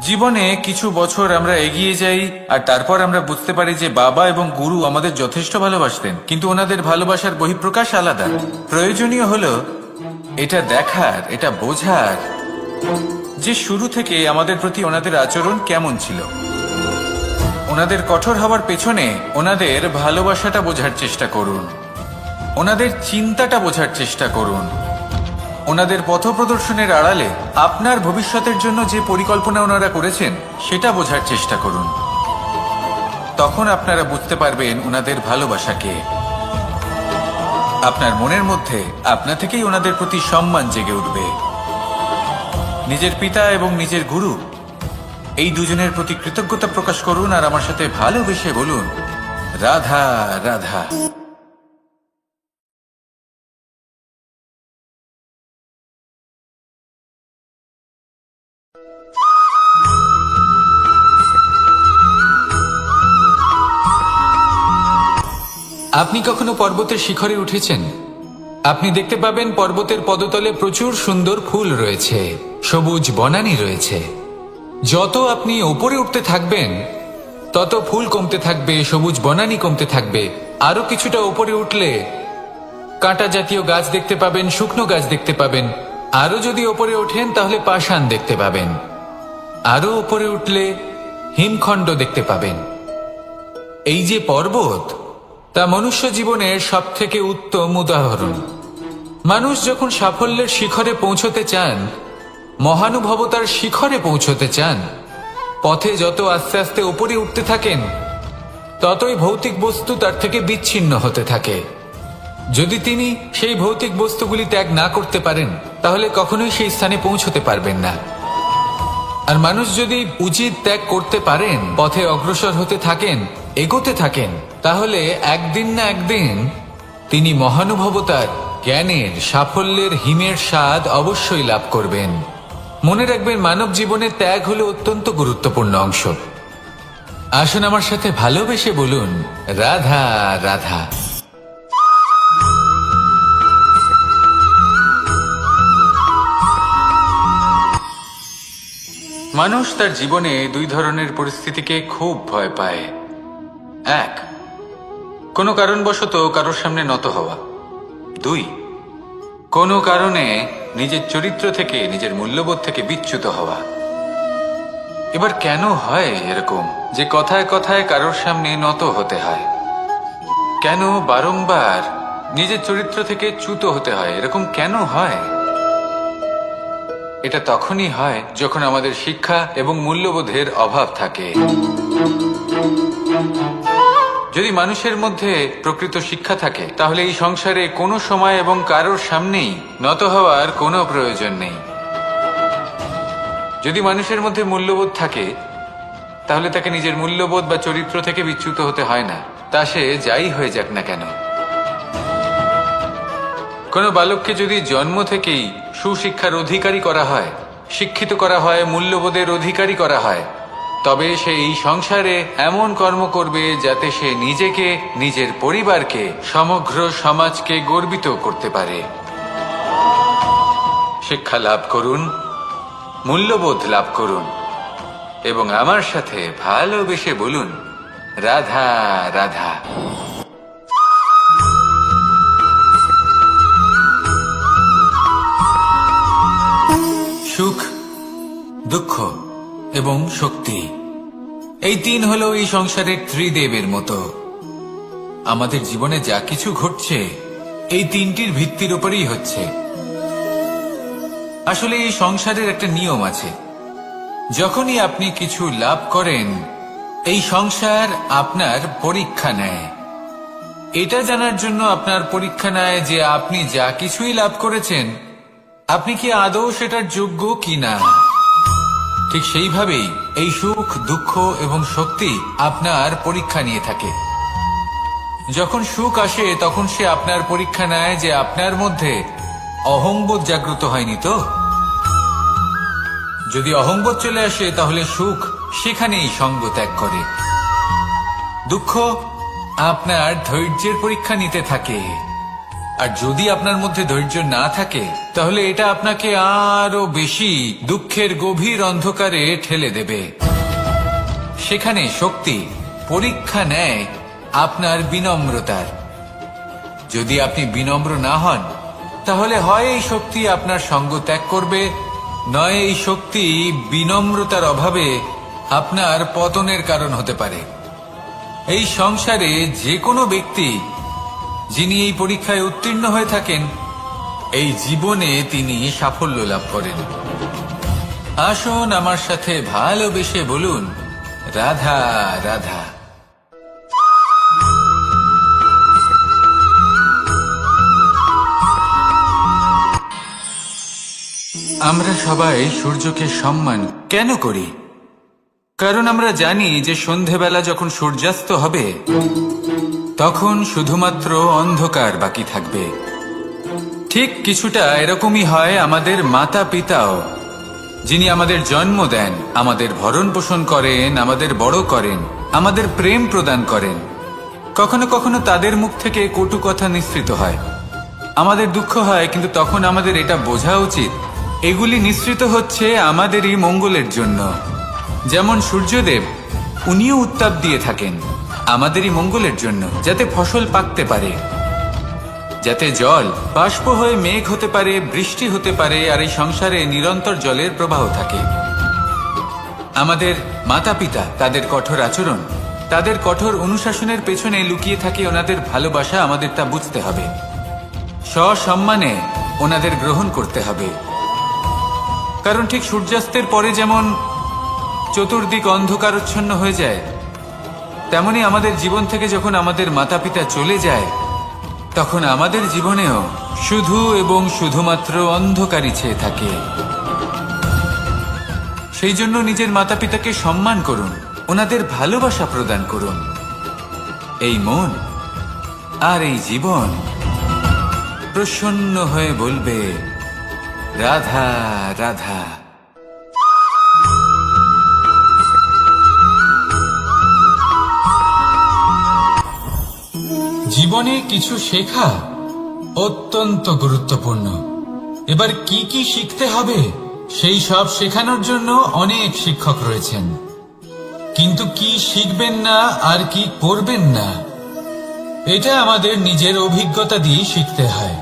জীবনে কিছু বছর আমরা এগিয়ে যাই আর তারপর আমরা বুঝতে পারি যে বাবা এবং গুরু আমাদের যথেষ্ট ভালোবাসতেন, কিন্তু ওনাদের ভালোবাসার বহিঃপ্রকাশ আলাদা। প্রয়োজনীয় হলো এটা দেখার, এটা বোঝার যে শুরু থেকে আমাদের প্রতি ওনাদের আচরণ কেমন ছিল। ওনাদের কঠোর হওয়ার পেছনে ওনাদের ভালোবাসাটা বোঝার চেষ্টা করুন, ওনাদের চিন্তাটা বোঝার চেষ্টা করুন, ওনাদের পথপ্রদর্শনের আড়ালে আপনার ভবিষ্যতের জন্য যে পরিকল্পনা ওনারা করেছেন সেটা বোঝার চেষ্টা করুন। তখন আপনারা বুঝতে পারবেন ওনাদের ভালোবাসাকে। আপনার মনের মধ্যে আপনা থেকেই ওনাদের প্রতি সম্মান জেগে উঠবে। নিজের পিতা এবং নিজের গুরু এই দুজনের প্রতি কৃতজ্ঞতা প্রকাশ করুন আর আমার সাথে ভালোবেসে বলুন, রাধা রাধা। আপনি কখনো পর্বতের শিখরে উঠেছেন? আপনি দেখতে পাবেন পর্বতের পদতলে প্রচুর সুন্দর ফুল রয়েছে, সবুজ বনানী রয়েছে। যত আপনি উপরে উঠতে থাকবেন তত ফুল কমতে থাকবে, সবুজ বনানী কমতে থাকবে। আরো কিছুটা উপরে উঠলে কাঁটা জাতীয় গাছ দেখতে পাবেন, শুকনো গাছ দেখতে পাবেন। আরো যদি উপরে ওঠেন তাহলে পাষাণ দেখতে পাবেন। আরো উপরে উঠলে হিমখণ্ড দেখতে পাবেন। এই যে পর্বত, তা মনুষ্য জীবনের সব থেকে উত্তম উদাহরণ। মানুষ যখন সাফল্যের শিখরে পৌঁছতে চান, মহানুভবতার শিখরে পৌঁছতে চান, পথে যত আস্তে আস্তে উপরে উঠতে থাকেন ততই ভৌতিক বস্তু তার থেকে বিচ্ছিন্ন হতে থাকে। যদি তিনি সেই ভৌতিক বস্তুগুলি ত্যাগ না করতে পারেন তাহলে কখনোই সেই স্থানে পৌঁছতে পারবেন না। আর মানুষ যদি উচিত ত্যাগ করতে পারেন, পথে অগ্রসর হতে থাকেন, এগোতে থাকেন, তাহলে একদিন না একদিন তিনি মহানুভবতার, জ্ঞানের, সাফল্যের হিমের স্বাদ অবশ্যই লাভ করবেন। মনে রাখবেন, মানব জীবনে ত্যাগ হলো অত্যন্ত গুরুত্বপূর্ণ অংশ। আসুন আমার সাথে ভালোবেসে বলুন, রাধা রাধা। মানুষ তার জীবনে দুই ধরনের পরিস্থিতিকে খুব ভয় পায়। এক, কোনো কারণবশত কারোর সামনে নত হওয়া। দুই, কোনো কারণে নিজের চরিত্র থেকে, নিজের মূল্যবোধ থেকে বিচ্যুত হওয়া। এবার কেন হয় এরকম যে কথায় কথায় কারোর সামনে নত হতে হয়? কেন বারংবার নিজের চরিত্র থেকে চ্যুত হতে হয়? এরকম কেন হয়? এটা তখনই হয় যখন আমাদের শিক্ষা এবং মূল্যবোধের অভাব থাকে। যদি মানুষের মধ্যে প্রকৃত শিক্ষা থাকে তাহলে এই সংসারে কোনো সময় এবং কারোর সামনেই নত হওয়ার কোনো প্রয়োজন নেই। যদি মানুষের মধ্যে মূল্যবোধ থাকে তাহলে তাকে নিজের মূল্যবোধ বা চরিত্র থেকে বিচ্যুত হতে হয় না, তা সে যাই হয়ে যাক না কেন। কোনো বালককে যদি জন্ম থেকেই সুশিক্ষার অধিকারী করা হয়, শিক্ষিত করা হয়, মূল্যবোধের অধিকারী করা হয়, তবে সে এই সংসারে এমন কর্ম করবে যাতে সে নিজেকে, নিজের পরিবারকে, সমগ্র সমাজকে গর্বিত করতে পারে। শিক্ষা লাভ করুন, মূল্যবোধ লাভ করুন এবং আমার সাথে ভালোবেসে বলুন, রাধা রাধা। দুঃখ এবং শক্তি। এই তিন হলো এই সংসারের ত্রিদেবের মতো। আমাদের জীবনে যা কিছু ঘটছে এই তিনটির ভিত্তির উপরেই হচ্ছে। আসলে এই সংসারের একটা নিয়ম আছে, যখনই আপনি কিছু লাভ করেন এই সংসার আপনার পরীক্ষা নেয়। এটা জানার জন্য আপনার পরীক্ষা নেয় যে আপনি যা কিছুই লাভ করেছেন আপনি কি আদৌ সেটার যোগ্য কিনা। ঠিক সেইভাবেই এই সুখ, দুঃখ এবং শক্তি আপনার পরীক্ষা নিয়ে থাকে। যখন সুখ আসে তখন সে আপনার পরীক্ষা নেয় যে আপনার মধ্যে অহংবোধ জাগ্রত হয়নি তো। যদি অহংবোধ চলে আসে তাহলে সুখ সেখানেই সঙ্গ ত্যাগ করে। দুঃখ আপনার ধৈর্যের পরীক্ষা নিতে থাকে, আর যদি আপনার মধ্যে ধৈর্য না থাকে তাহলে এটা আপনাকে আরো বেশি দুঃখের গভীর অন্ধকারে ঠেলে দেবে। সেখানে শক্তি পরীক্ষা নেয় আপনার বিনম্রতার। যদি আপনি বিনম্র না হন তাহলে হয় এই শক্তি আপনার সঙ্গ ত্যাগ করবে, নয় এই শক্তি বিনম্রতার অভাবে আপনার পতনের কারণ হতে পারে। এই সংসারে যে কোনো ব্যক্তি যিনি এই পরীক্ষায় উত্তীর্ণ হয়ে থাকেন এই জীবনে তিনি সাফল্য লাভ করেন। আসুন আমার সাথে ভালোবেসে বলুন, রাধা রাধা। আমরা সবাই সূর্যকে সম্মান কেন করি? কারণ আমরা জানি যে সন্ধেবেলা যখন সূর্যাস্ত হবে তখন শুধুমাত্র অন্ধকার বাকি থাকবে। ঠিক কিছুটা এরকমই হয় আমাদের মাতা পিতাও, যিনি আমাদের জন্ম দেন, আমাদের ভরণ পোষণ করেন, আমাদের বড় করেন, আমাদের প্রেম প্রদান করেন। কখনো কখনো তাদের মুখ থেকে কটু কথা নিঃসৃত হয়, আমাদের দুঃখ হয়, কিন্তু তখন আমাদের এটা বোঝা উচিত এগুলি নিঃসৃত হচ্ছে আমাদেরই মঙ্গলের জন্য। যেমন সূর্যদেব, উনিও উত্তাপ দিয়ে থাকেন আমাদেরই মঙ্গলের জন্য, যাতে ফসল পাকতে পারে, যাতে জল বাষ্প হয়ে মেঘ হতে পারে, বৃষ্টি হতে পারে, আর এই সংসারে নিরন্তর জলের প্রবাহ থাকে। আমাদের মাতা পিতা, তাদের কঠোর আচরণ, তাদের কঠোর অনুশাসনের পেছনে লুকিয়ে থাকে ওনাদের ভালোবাসা। আমাদের তা বুঝতে হবে, সসম্মানে ওনাদের গ্রহণ করতে হবে। কারণ ঠিক সূর্যাস্তের পরে যেমন চতুর্দিক অন্ধকারচ্ছন্ন হয়ে যায়, তেমনি আমাদের জীবন থেকে যখন আমাদের মাতা পিতা চলে যায় তখন আমাদের জীবনেও শুধু এবং শুধুমাত্র অন্ধকারই ছেয়ে থাকে। সেই জন্য নিজের মাতা পিতাকে সম্মান করুন, ওনাদের ভালোবাসা প্রদান করুন। এই মন আর এই জীবন প্রসন্ন হয়ে বলবে, রাধা রাধা। জীবনে কিছু শেখা অত্যন্ত গুরুত্বপূর্ণ। এবার কি কি শিখতে হবে সেই সব শেখানোর জন্য অনেক শিক্ষক রয়েছেন, কিন্তু কি শিখবেন না আর কি করবেন না এটা আমাদের নিজের অভিজ্ঞতা দিয়ে শিখতে হয়।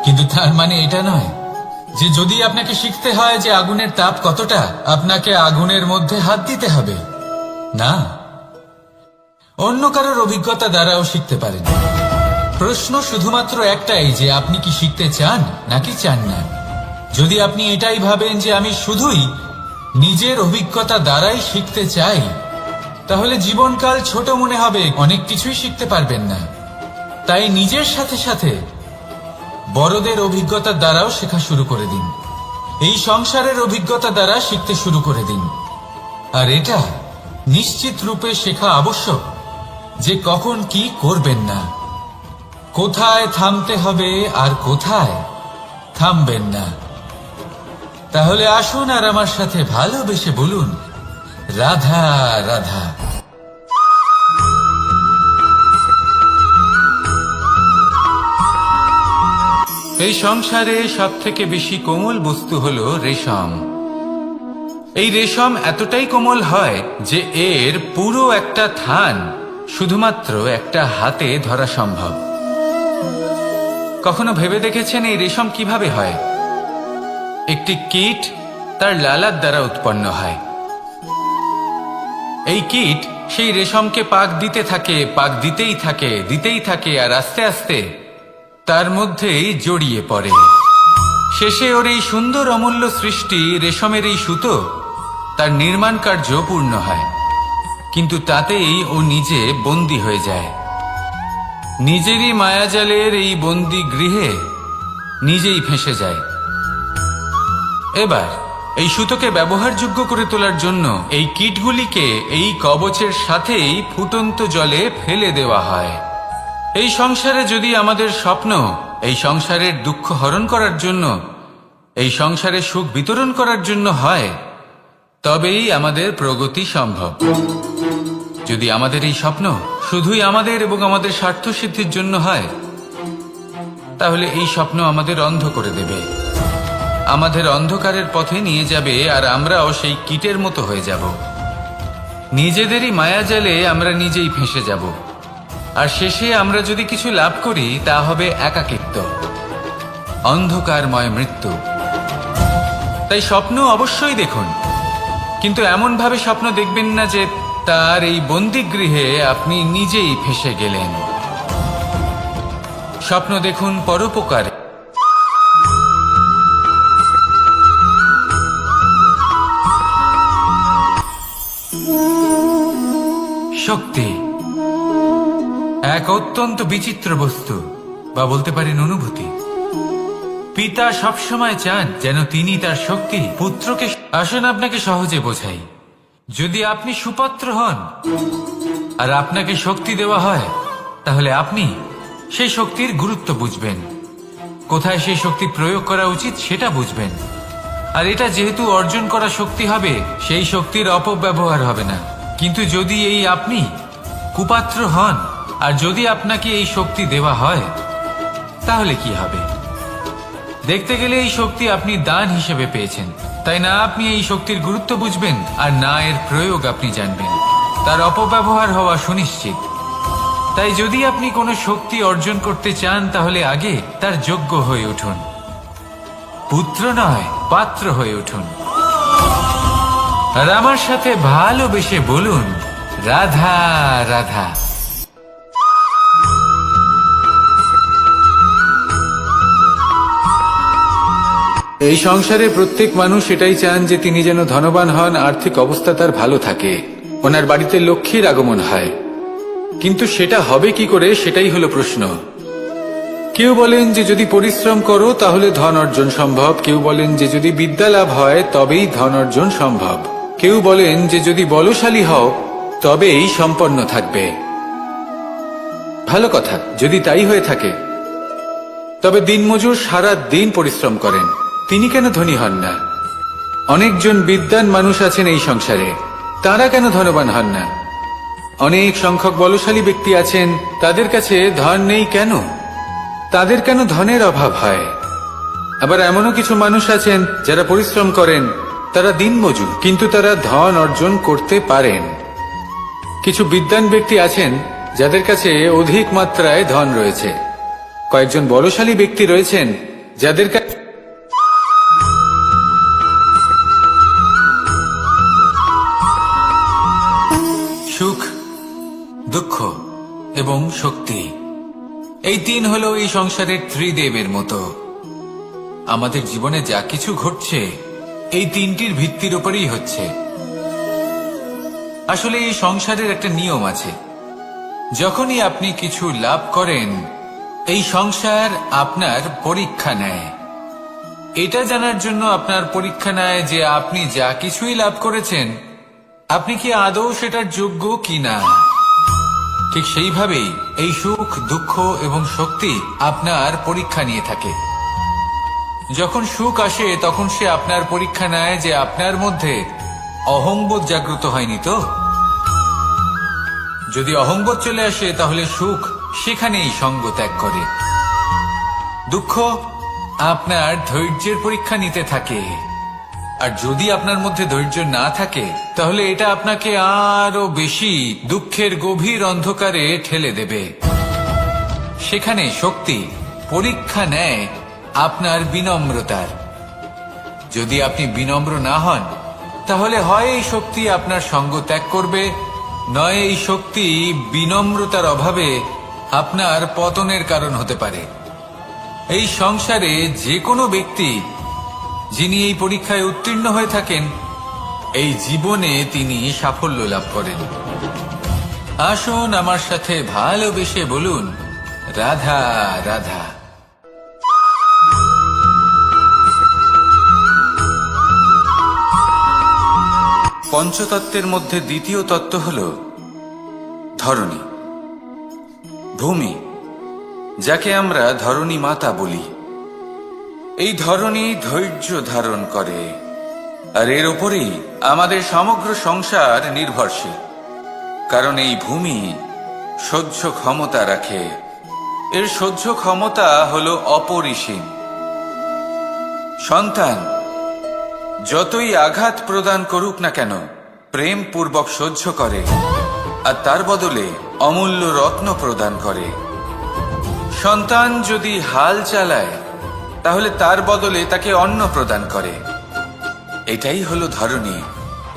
কিন্তু তার মানে এটা নয় যে যদি আপনাকে শিখতে হয় যে আগুনের তাপ কতটা, আপনাকে আগুনের মধ্যে হাত দিতে হবে। না, অন্য কারোর অভিজ্ঞতা দ্বারাও শিখতে পারেন। প্রশ্ন শুধুমাত্র একটাই যে আপনি কি শিখতে চান নাকি চান না। যদি আপনি এটাই ভাবেন যে আমি শুধুই নিজের অভিজ্ঞতা দ্বারাই শিখতে চাই, তাহলে জীবনকাল ছোট মনে হবে, অনেক কিছুই শিখতে পারবেন না। তাই নিজের সাথে সাথে বড়দের অভিজ্ঞতার দ্বারাও শেখা শুরু করে দিন। এই সংসারের অভিজ্ঞতা দ্বারা শিখতে শুরু করে দিন। আর এটা নিশ্চিত রূপে শেখা আবশ্যক যে কখন কি করবেন না, কোথায় থামতে হবে আর কোথায় থামবেন না। তাহলে আসুন আর আমার সাথে ভালোবেসে বলুন, রাধা রাধা। এই সংসারে সব থেকে বেশি কোমল বস্তু হলো রেশম। এই রেশম এতটাই কোমল হয় যে এর পুরো একটা থান শুধুমাত্র একটা হাতে ধরা সম্ভব। কখনো ভেবে দেখেছেন এই রেশম কিভাবে হয়? একটি কীট তার লালার দ্বারা উৎপন্ন হয়। এই কীট সেই রেশমকে পাক দিতে থাকে, পাক দিতেই থাকে আর আস্তে আস্তে তার মধ্যেই জড়িয়ে পড়ে। শেষে ওর এই সুন্দর অমূল্য সৃষ্টি রেশমের এই সুতো তার নির্মাণ কার্য পূর্ণ হয়, কিন্তু তাতেই ও নিজে বন্দী হয়ে যায়। নিজেরই মায়াজালের এই বন্দী গৃহে নিজেই ফেঁসে যায়। এবার এই সুতোকে ব্যবহারযোগ্য করে তোলার জন্য এই কীটগুলিকে এই কবচের সাথেই ফুটন্ত জলে ফেলে দেওয়া হয়। এই সংসারে যদি আমাদের স্বপ্ন এই সংসারের দুঃখ হরণ করার জন্য, এই সংসারে সুখ বিতরণ করার জন্য হয়, তবেই আমাদের প্রগতি সম্ভব। যদি আমাদের এই স্বপ্ন শুধুই আমাদের এবং আমাদের স্বার্থ সিদ্ধির জন্য হয়, তাহলে এই স্বপ্ন আমাদের অন্ধ করে দেবে, আমাদের অন্ধকারের পথে নিয়ে যাবে, আর আমরাও সেই কীটের মতো হয়ে যাব। নিজেদেরই মায়াজালে আমরা নিজেই ফেঁসে যাব, আর শেষে আমরা যদি কিছু লাভ করি তা হবে একাকিত্ব, অন্ধকারময় মৃত্যু। তাই স্বপ্ন অবশ্যই দেখুন, কিন্তু এমন ভাবে স্বপ্ন দেখবেন না যে তার এই বন্দিগৃহে আপনি নিজেই ফেঁসে গেলেন। স্বপ্ন দেখুন পরোপকারে। শক্তি এক অত্যন্ত বিচিত্র বস্তু, বা বলতে পারেন অনুভূতি। পিতা সবসময় চান যেন তিনি তার শক্তি পুত্রকে। আসুন আপনাকে সহজে বোঝাই। যদি আপনি সুপাত্র হন আর আপনাকে শক্তি দেওয়া হয়, তাহলে আপনি সেই শক্তির গুরুত্ব বুঝবেন, কোথায় সেই শক্তি প্রয়োগ করা উচিত সেটা বুঝবেন। আর এটা যেহেতু অর্জন করা শক্তি হবে, সেই শক্তির অপব্যবহার হবে না। কিন্তু যদি এই আপনি কুপাত্র হন আর যদি আপনাকে এই শক্তি দেওয়া হয়, তাহলে কি হবে? দেখতে গেলে এই শক্তি আপনি দান হিসেবে পেয়েছেন, তাই না আপনি এই শক্তির গুরুত্ব বুঝবেন আর না এর প্রয়োগ আপনি জানবেন। তার অপব্যবহার হওয়া সুনিশ্চিত। তাই যদি আপনি কোনো শক্তি অর্জন করতে চান, তাহলে আগে তার যোগ্য হয়ে উঠুন, পুত্র নয় পাত্র হয়ে উঠুন। আর আমার সাথে ভালোবেসে বলুন, রাধা রাধা। এই সংসারে প্রত্যেক মানুষ এটাই চান যে তিনি যেন ধনবান হন, আর্থিক অবস্থা তার ভালো থাকে, ওনার বাড়িতে লক্ষ্মীর আগমন হয়। কিন্তু সেটা হবে কি করে, সেটাই হলো প্রশ্ন। কেউ বলেন যে যদি পরিশ্রম করো তাহলে ধন অর্জন সম্ভব, কেউ বলেন যে যদি বিদ্যা লাভ হয় তবেই ধন অর্জন সম্ভব, কেউ বলেন যে যদি বলশালী হও তবেই সম্পন্ন থাকবে। ভালো কথা, যদি তাই হয়ে থাকে, তবে দিনমজুর সারা দিন পরিশ্রম করেন, তিনি কেন ধনী হন না? অনেকজন বিদ্বান মানুষ আছেন এই সংসারে, তারা কেন ধনবান হন না? অনেক সংখ্যক বলশালী ব্যক্তি আছেন, তাদের কাছে ধন নেই কেন? তাদের কেন ধনের অভাব হয়? আবার এমনও কিছু মানুষ আছেন যারা পরিশ্রম করেন, তারা দিনমজুর, কিন্তু তারা ধন অর্জন করতে পারেন। কিছু বিদ্বান ব্যক্তি আছেন যাদের কাছে অধিক মাত্রায় ধন রয়েছে, কয়েকজন বলশালী ব্যক্তি রয়েছেন যাদের কাছে সুখ, দুঃখ এবং শক্তি, এই তিন হলো এই সংসারের ত্রিদেবের মতো। আমাদের জীবনে যা কিছু ঘটছে এই তিনটির ভিত্তির উপরেই হচ্ছে। আসলে এই সংসারের একটা নিয়ম আছে, যখনই আপনি কিছু লাভ করেন, এই সংসার আপনার পরীক্ষা নেয়। এটা জানার জন্য আপনার পরীক্ষা নেয় যে আপনি যা কিছুই লাভ করেছেন, আপনি কি আদৌ সেটার যোগ্য কিনা। ঠিক সেইভাবেই এই সুখ, দুঃখ এবং শক্তি আপনার পরীক্ষা নিয়ে থাকে। যখন সুখ আসে তখন সে আপনার পরীক্ষা নেয় যে আপনার মধ্যে অহংবোধ জাগ্রত হয়নি তো। যদি অহংবোধ চলে আসে তাহলে সুখ সেখানেই সঙ্গ ত্যাগ করে। দুঃখ আপনার ধৈর্যের পরীক্ষা নিতে থাকে, আর যদি আপনার মধ্যে ধৈর্য না থাকে তাহলে এটা আপনাকে আরো বেশি দুঃখের গভীর অন্ধকারে ঠেলে দেবে। সেখানে শক্তি পরীক্ষা নেয় আপনার বিনম্রতার। যদি আপনি বিনম্র না হন, তাহলে হয় এই শক্তি আপনার সঙ্গ ত্যাগ করবে, নয় এই শক্তি বিনম্রতার অভাবে আপনার পতনের কারণ হতে পারে। এই সংসারে যে কোনো ব্যক্তি যিনি এই পরীক্ষায় উত্তীর্ণ হয়ে থাকেন, এই জীবনে তিনি সাফল্য লাভ করেন। আসুন আমার সাথে ভালোবেসে বলুন, রাধা রাধা। পঞ্চতত্ত্বের মধ্যে দ্বিতীয় তত্ত্ব হল ধরণী, ভূমি, যাকে আমরা ধরণী মাতা বলি। এই ধরণী ধৈর্য ধারণ করে, আর এর ওপরেই আমাদের সমগ্র সংসার নির্ভরশীল। কারণ এই ভূমি সহ্য ক্ষমতা রাখে, এর সহ্য ক্ষমতা হল অপরিসীম। সন্তান যতই আঘাত প্রদান করুক না কেন, প্রেম পূর্বক সহ্য করে, আর তার বদলে অমূল্য রত্ন প্রদান করে। সন্তান যদি হাল চালায়, তাহলে তার বদলে তাকে অন্ন প্রদান করে। এটাই হলো ধরণী।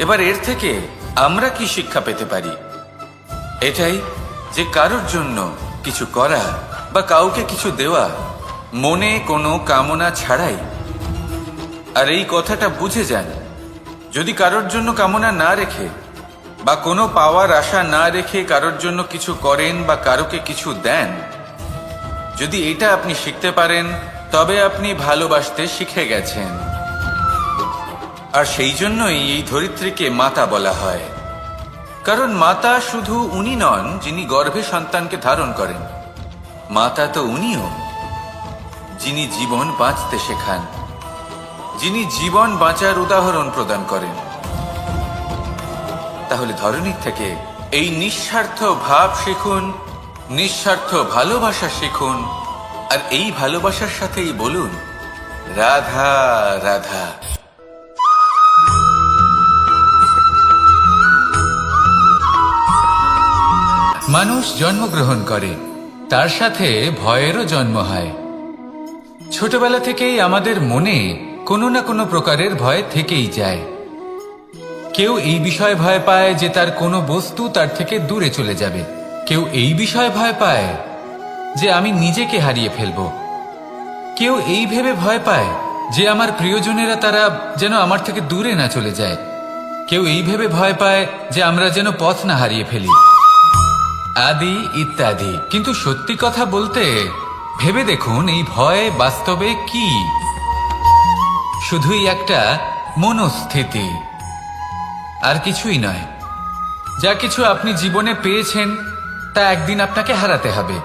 এবার এর থেকে আমরা কি শিক্ষা পেতে পারি? এটাই যে কারোর জন্য কিছু করা বা কাউকে কিছু দেওয়া মনে কোনো কামনা ছাড়াই। আর এই কথাটা বুঝে যান, যদি কারোর জন্য কামনা না রেখে বা কোনো পাওয়ার আশা না রেখে কারোর জন্য কিছু করেন বা কারোকে কিছু দেন, যদি এটা আপনি শিখতে পারেন, তবে আপনি ভালোবাসতে শিখে গেছেন। আর সেই জন্যই এই ধরিত্রীকে মাতা বলা হয়। কারণ মাতা শুধু উনি নন যিনি গর্ভে সন্তানকে ধারণ করেন, মাতা তো উনিও যিনি জীবন বাঁচতে শেখান, যিনি জীবন বাঁচার উদাহরণ প্রদান করেন। তাহলে ধরণীর থেকে এই নিঃস্বার্থ ভাব শিখুন, নিঃস্বার্থ ভালোবাসা শিখুন, আর এই ভালোবাসার সাথেই বলুন, রাধা রাধা। মানুষ জন্মগ্রহণ করে, তার সাথে ভয়েরও জন্ম হয়। ছোটবেলা থেকেই আমাদের মনে কোনো না কোনো প্রকারের ভয় থেকেই যায়। কেউ এই বিষয়ে ভয় পায় যে তার কোনো বস্তু তার থেকে দূরে চলে যাবে, কেউ এই বিষয়ে ভয় পায় যে আমি নিজেকে হারিয়ে ফেলব, কেউ এই ভেবে ভয় পায় যে আমার প্রিয়জনেরা তারা যেন আমার থেকে দূরে না চলে যায়, কেউ এই ভেবে ভয় পায় যে আমরা যেন পথ না হারিয়ে ফেলি, আদি ইত্যাদি। কিন্তু সত্যি কথা বলতে, ভেবে দেখুন এই ভয় বাস্তবে কি? শুধুই একটা মনস্থিতি, আর কিছুই নয়। যা কিছু আপনি জীবনে পেয়েছেন তা একদিন আপনাকে হারাতে হবে।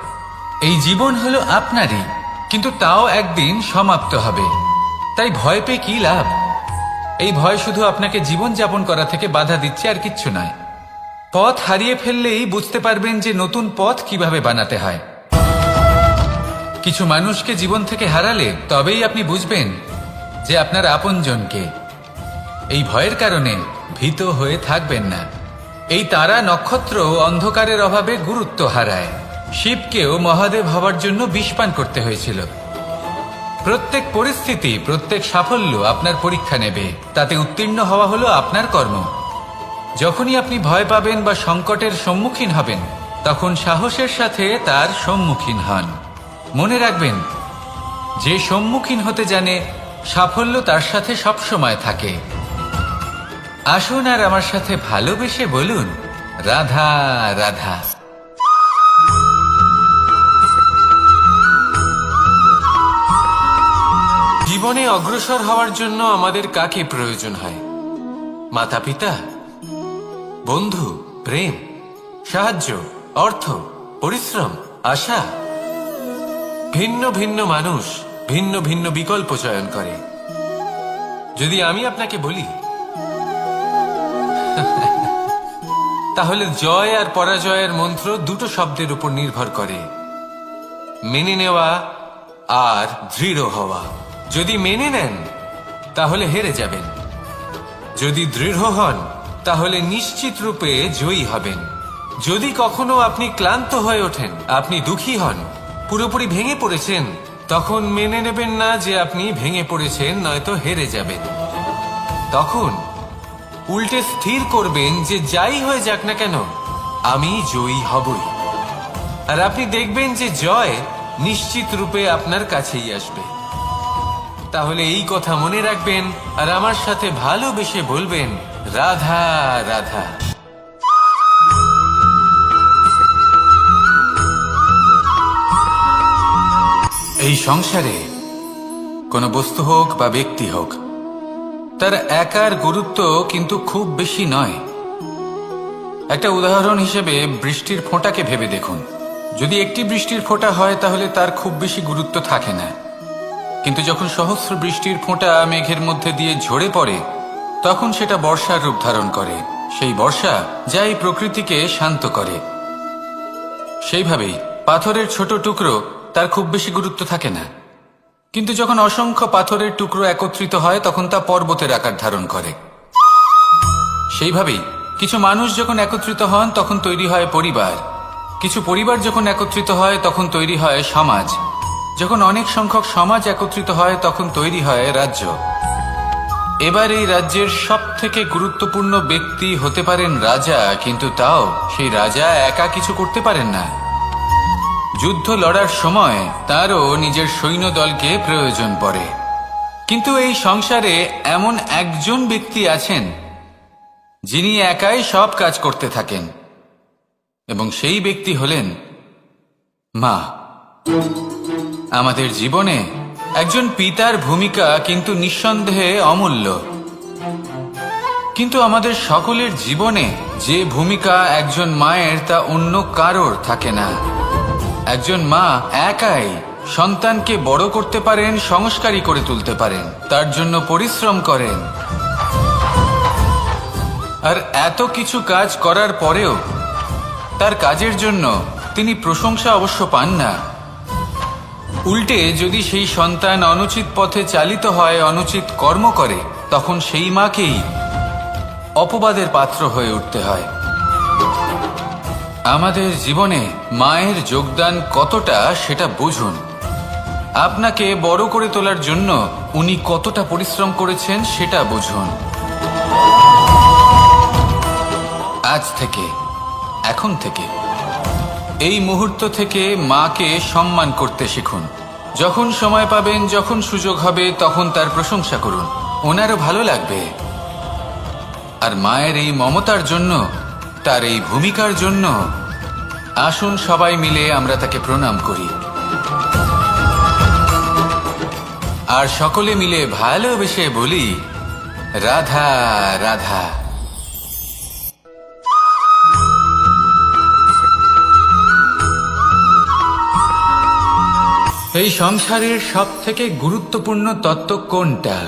এই জীবন হলো আপনারই, কিন্তু তাও একদিন সমাপ্ত হবে। তাই ভয় পেয়ে কি লাভ? এই ভয় শুধু আপনাকে জীবন যাপন করা থেকে বাধা দিচ্ছে, আর কিচ্ছু নয়। পথ হারিয়ে ফেললেই বুঝতে পারবেন যে নতুন পথ কিভাবে বানাতে হয়। কিছু মানুষকে জীবন থেকে হারালে তবেই আপনি বুঝবেন যে আপনার আপনজনকে। এই ভয়ের কারণে ভীত হয়ে থাকবেন না। এই তারা নক্ষত্র অন্ধকারের অভাবে গুরুত্ব হারায়। শিবকেও মহাদেব হওয়ার জন্য বিষপান করতে হয়েছিল। প্রত্যেক পরিস্থিতি, প্রত্যেক সাফল্য আপনার পরীক্ষা নেবে, তাতে উত্তীর্ণ হওয়া হলো আপনার কর্ম। যখনই আপনি ভয় পাবেন বা সংকটের সম্মুখীন হবেন, তখন সাহসের সাথে তার সম্মুখীন হন। মনে রাখবেন, যে সম্মুখীন হতে জানে, সাফল্য তার সাথে সবসময় থাকে। আসুন আর আমার সাথে ভালোবেসে বলুন, রাধা রাধা। জীবনে অগ্রসর হওয়ার জন্য আমাদের কাকে প্রয়োজন হয়? মাতা পিতা, বন্ধু, প্রেম, সাহায্য, অর্থ, পরিশ্রম, আশা। ভিন্ন ভিন্ন মানুষ ভিন্ন ভিন্ন বিকল্প চয়ন করে। যদি আমি আপনাকে বলি, তাহলে জয় আর পরাজয়ের মন্ত্র দুটো শব্দের উপর নির্ভর করে, মেনে নেওয়া আর দৃঢ় হওয়া। যদি মেনে নেন তাহলে হেরে যাবেন, যদি দৃঢ় হন তাহলে নিশ্চিত রূপে জয়ী হবেন। যদি কখনো আপনি ক্লান্ত হয়ে ওঠেন, আপনি দুঃখী হন, পুরোপুরি ভেঙে পড়েছেন, তখন মেনে নেবেন না যে আপনি ভেঙে পড়েছেন, নয়তো হেরে যাবেন। তখন উল্টে স্থির করবেন যে যাই হয়ে যাক না কেন আমি জয়ী হবই। আর আপনি দেখবেন যে জয় নিশ্চিত রূপে আপনার কাছেই আসবে। তাহলে এই কথা মনে রাখবেন আর আমার সাথে ভালোবেসে বলবেন, রাধা রাধা। এই সংসারে কোনো বস্তু হোক বা ব্যক্তি হোক, তার একার গুরুত্ব কিন্তু খুব বেশি নয়। একটা উদাহরণ হিসেবে বৃষ্টির ফোঁটাকে ভেবে দেখুন। যদি একটি বৃষ্টির ফোঁটা হয় তাহলে তার খুব বেশি গুরুত্ব থাকে না, কিন্তু যখন সহস্র বৃষ্টির ফোঁটা মেঘের মধ্যে দিয়ে ঝরে পড়ে তখন সেটা বর্ষার রূপ ধারণ করে। সেই বর্ষা যা এই প্রকৃতিকে শান্ত করে। সেইভাবেই পাথরের ছোট টুকরো তার খুব বেশি গুরুত্ব থাকে না, কিন্তু যখন অসংখ্য পাথরের টুকরো একত্রিত হয় তখন তা পর্বতের আকার ধারণ করে। সেইভাবেই কিছু মানুষ যখন একত্রিত হন তখন তৈরি হয় পরিবার, কিছু পরিবার যখন একত্রিত হয় তখন তৈরি হয় সমাজ, যখন অনেক সংখ্যক সমাজ একত্রিত হয় তখন তৈরি হয় রাজ্য। এবার এই রাজ্যের সবথেকে গুরুত্বপূর্ণ ব্যক্তি হতে পারেন রাজা, কিন্তু তাও সেই রাজা একা কিছু করতে পারেন না। যুদ্ধ লড়ার সময় তারও নিজের সৈন্যদলকে প্রয়োজন পড়ে। কিন্তু এই সংসারে এমন একজন ব্যক্তি আছেন যিনি একাই সব কাজ করতে থাকেন, এবং সেই ব্যক্তি হলেন মা। আমাদের জীবনে একজন পিতার ভূমিকা কিন্তু নিঃসন্দেহে অমূল্য, কিন্তু আমাদের সকলের জীবনে যে ভূমিকা একজন মায়ের তা অন্য কারোর থাকে না। একজন মা একাই সন্তানকে বড় করতে পারেন, সংস্কারী করে তুলতে পারেন, তার জন্য পরিশ্রম করেন। আর এত কিছু কাজ করার পরেও তার কাজের জন্য তিনি প্রশংসা অবশ্য পান না। উল্টে যদি সেই সন্তান অনুচিত পথে চালিত হয়, অনুচিত কর্ম করে, তখন সেই মাকেই অপবাদের পাত্র হয়ে উঠতে হয়। আমাদের জীবনে মায়ের যোগদান কতটা সেটা বুঝুন। আপনাকে বড় করে তোলার জন্য উনি কতটা পরিশ্রম করেছেন সেটা বুঝুন। আজ থেকে, এখন থেকে, এই মুহূর্ত থেকে মাকে সম্মান করতে শিখুন। যখন সময় পাবেন, যখন সুযোগ হবে, তখন তার প্রশংসা করুন, ওনারও ভালো লাগবে। আর মায়ের এই মমতার জন্য, তার এই ভূমিকার জন্য আসুন সবাই মিলে আমরা তাকে প্রণাম করি, আর সকলে মিলে ভালোবেসে বলি, রাধা রাধা। এই সংসারের সবথেকে গুরুত্বপূর্ণ তত্ত্ব কোনটা?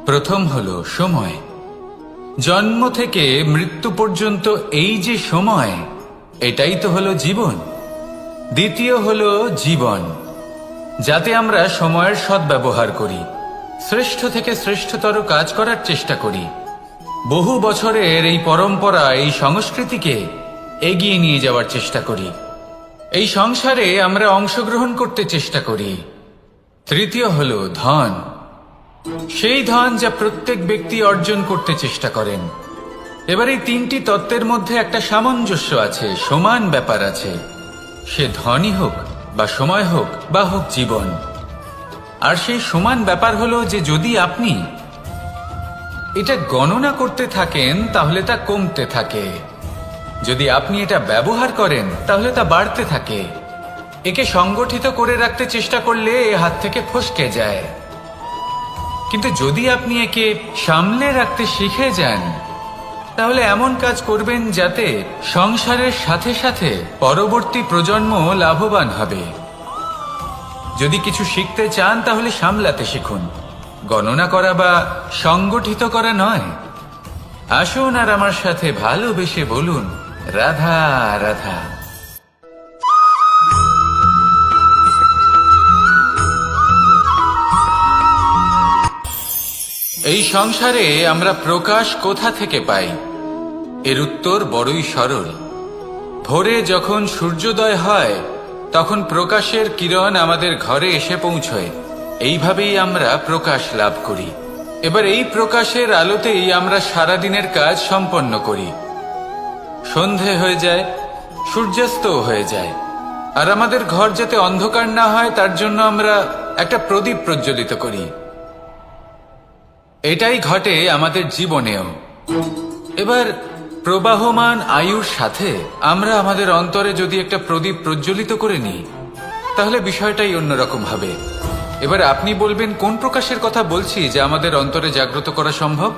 প্রথম হলো সময়। জন্ম থেকে মৃত্যু পর্যন্ত এই যে সময়, এটাই তো হলো জীবন। দ্বিতীয় হলো জীবন, যাতে আমরা সময়ের সদ্ব্যবহার করি, শ্রেষ্ঠ থেকে শ্রেষ্ঠতর কাজ করার চেষ্টা করি। বহু বছরের এই পরম্পরা, এই সংস্কৃতিকে এগিয়ে নিয়ে যাওয়ার চেষ্টা করি। এই সংসারে আমরা অংশগ্রহণ করতে চেষ্টা করি। তৃতীয় হলো ধন, সেই ধন যা প্রত্যেক ব্যক্তি অর্জন করতে চেষ্টা করেন। এবার এই তিনটি তত্ত্বের মধ্যে একটা সামঞ্জস্য আছে, সমান ব্যাপার আছে। সে ধনই হোক বা সময় হোক বা হোক জীবন। আর সেই সমান ব্যাপার হলো যে যদি আপনি এটা গণনা করতে থাকেন তাহলে তা কমতে থাকে, যদি আপনি এটা ব্যবহার করেন তাহলে তা বাড়তে থাকে। একে সংগঠিত করে রাখতে চেষ্টা করলে এ হাত থেকে ফসকে যায়, কিন্তু যদি আপনি একে সামলে রাখতে শিখে যান তাহলে এমন কাজ করবেন যাতে সংসারের সাথে সাথে পরবর্তী প্রজন্ম লাভবান হবে। যদি কিছু শিখতে চান তাহলে সামলাতে শিখুন, গণনা করা বা সংগঠিত করা নয়। আসুন আর আমার সাথে ভালোবেসে বলুন, রাধা রাধা। এই সংসারে আমরা প্রকাশ কোথা থেকে পাই? এর উত্তর বড়ই সরল। ভোরে যখন সূর্যোদয় হয় তখন প্রকাশের কিরণ আমাদের ঘরে এসে পৌঁছয়। এইভাবেই আমরা প্রকাশ লাভ করি। এবার এই প্রকাশের আলোতেই আমরা সারাদিনের কাজ সম্পন্ন করি। সন্ধে হয়ে যায়, সূর্যাস্তও হয়ে যায়, আর আমাদের ঘর যাতে অন্ধকার না হয় তার জন্য আমরা একটা প্রদীপ প্রজ্বলিত করি। এটাই ঘটে আমাদের জীবনেও। এবার প্রবাহমান আয়ুর সাথে আমরা আমাদের অন্তরে যদি একটা প্রদীপ প্রজ্বলিত করে নিই, তাহলে বিষয়টাই অন্যরকম হবে। এবার আপনি বলবেন কোন প্রকাশের কথা বলছি যা আমাদের অন্তরে জাগ্রত করা সম্ভব?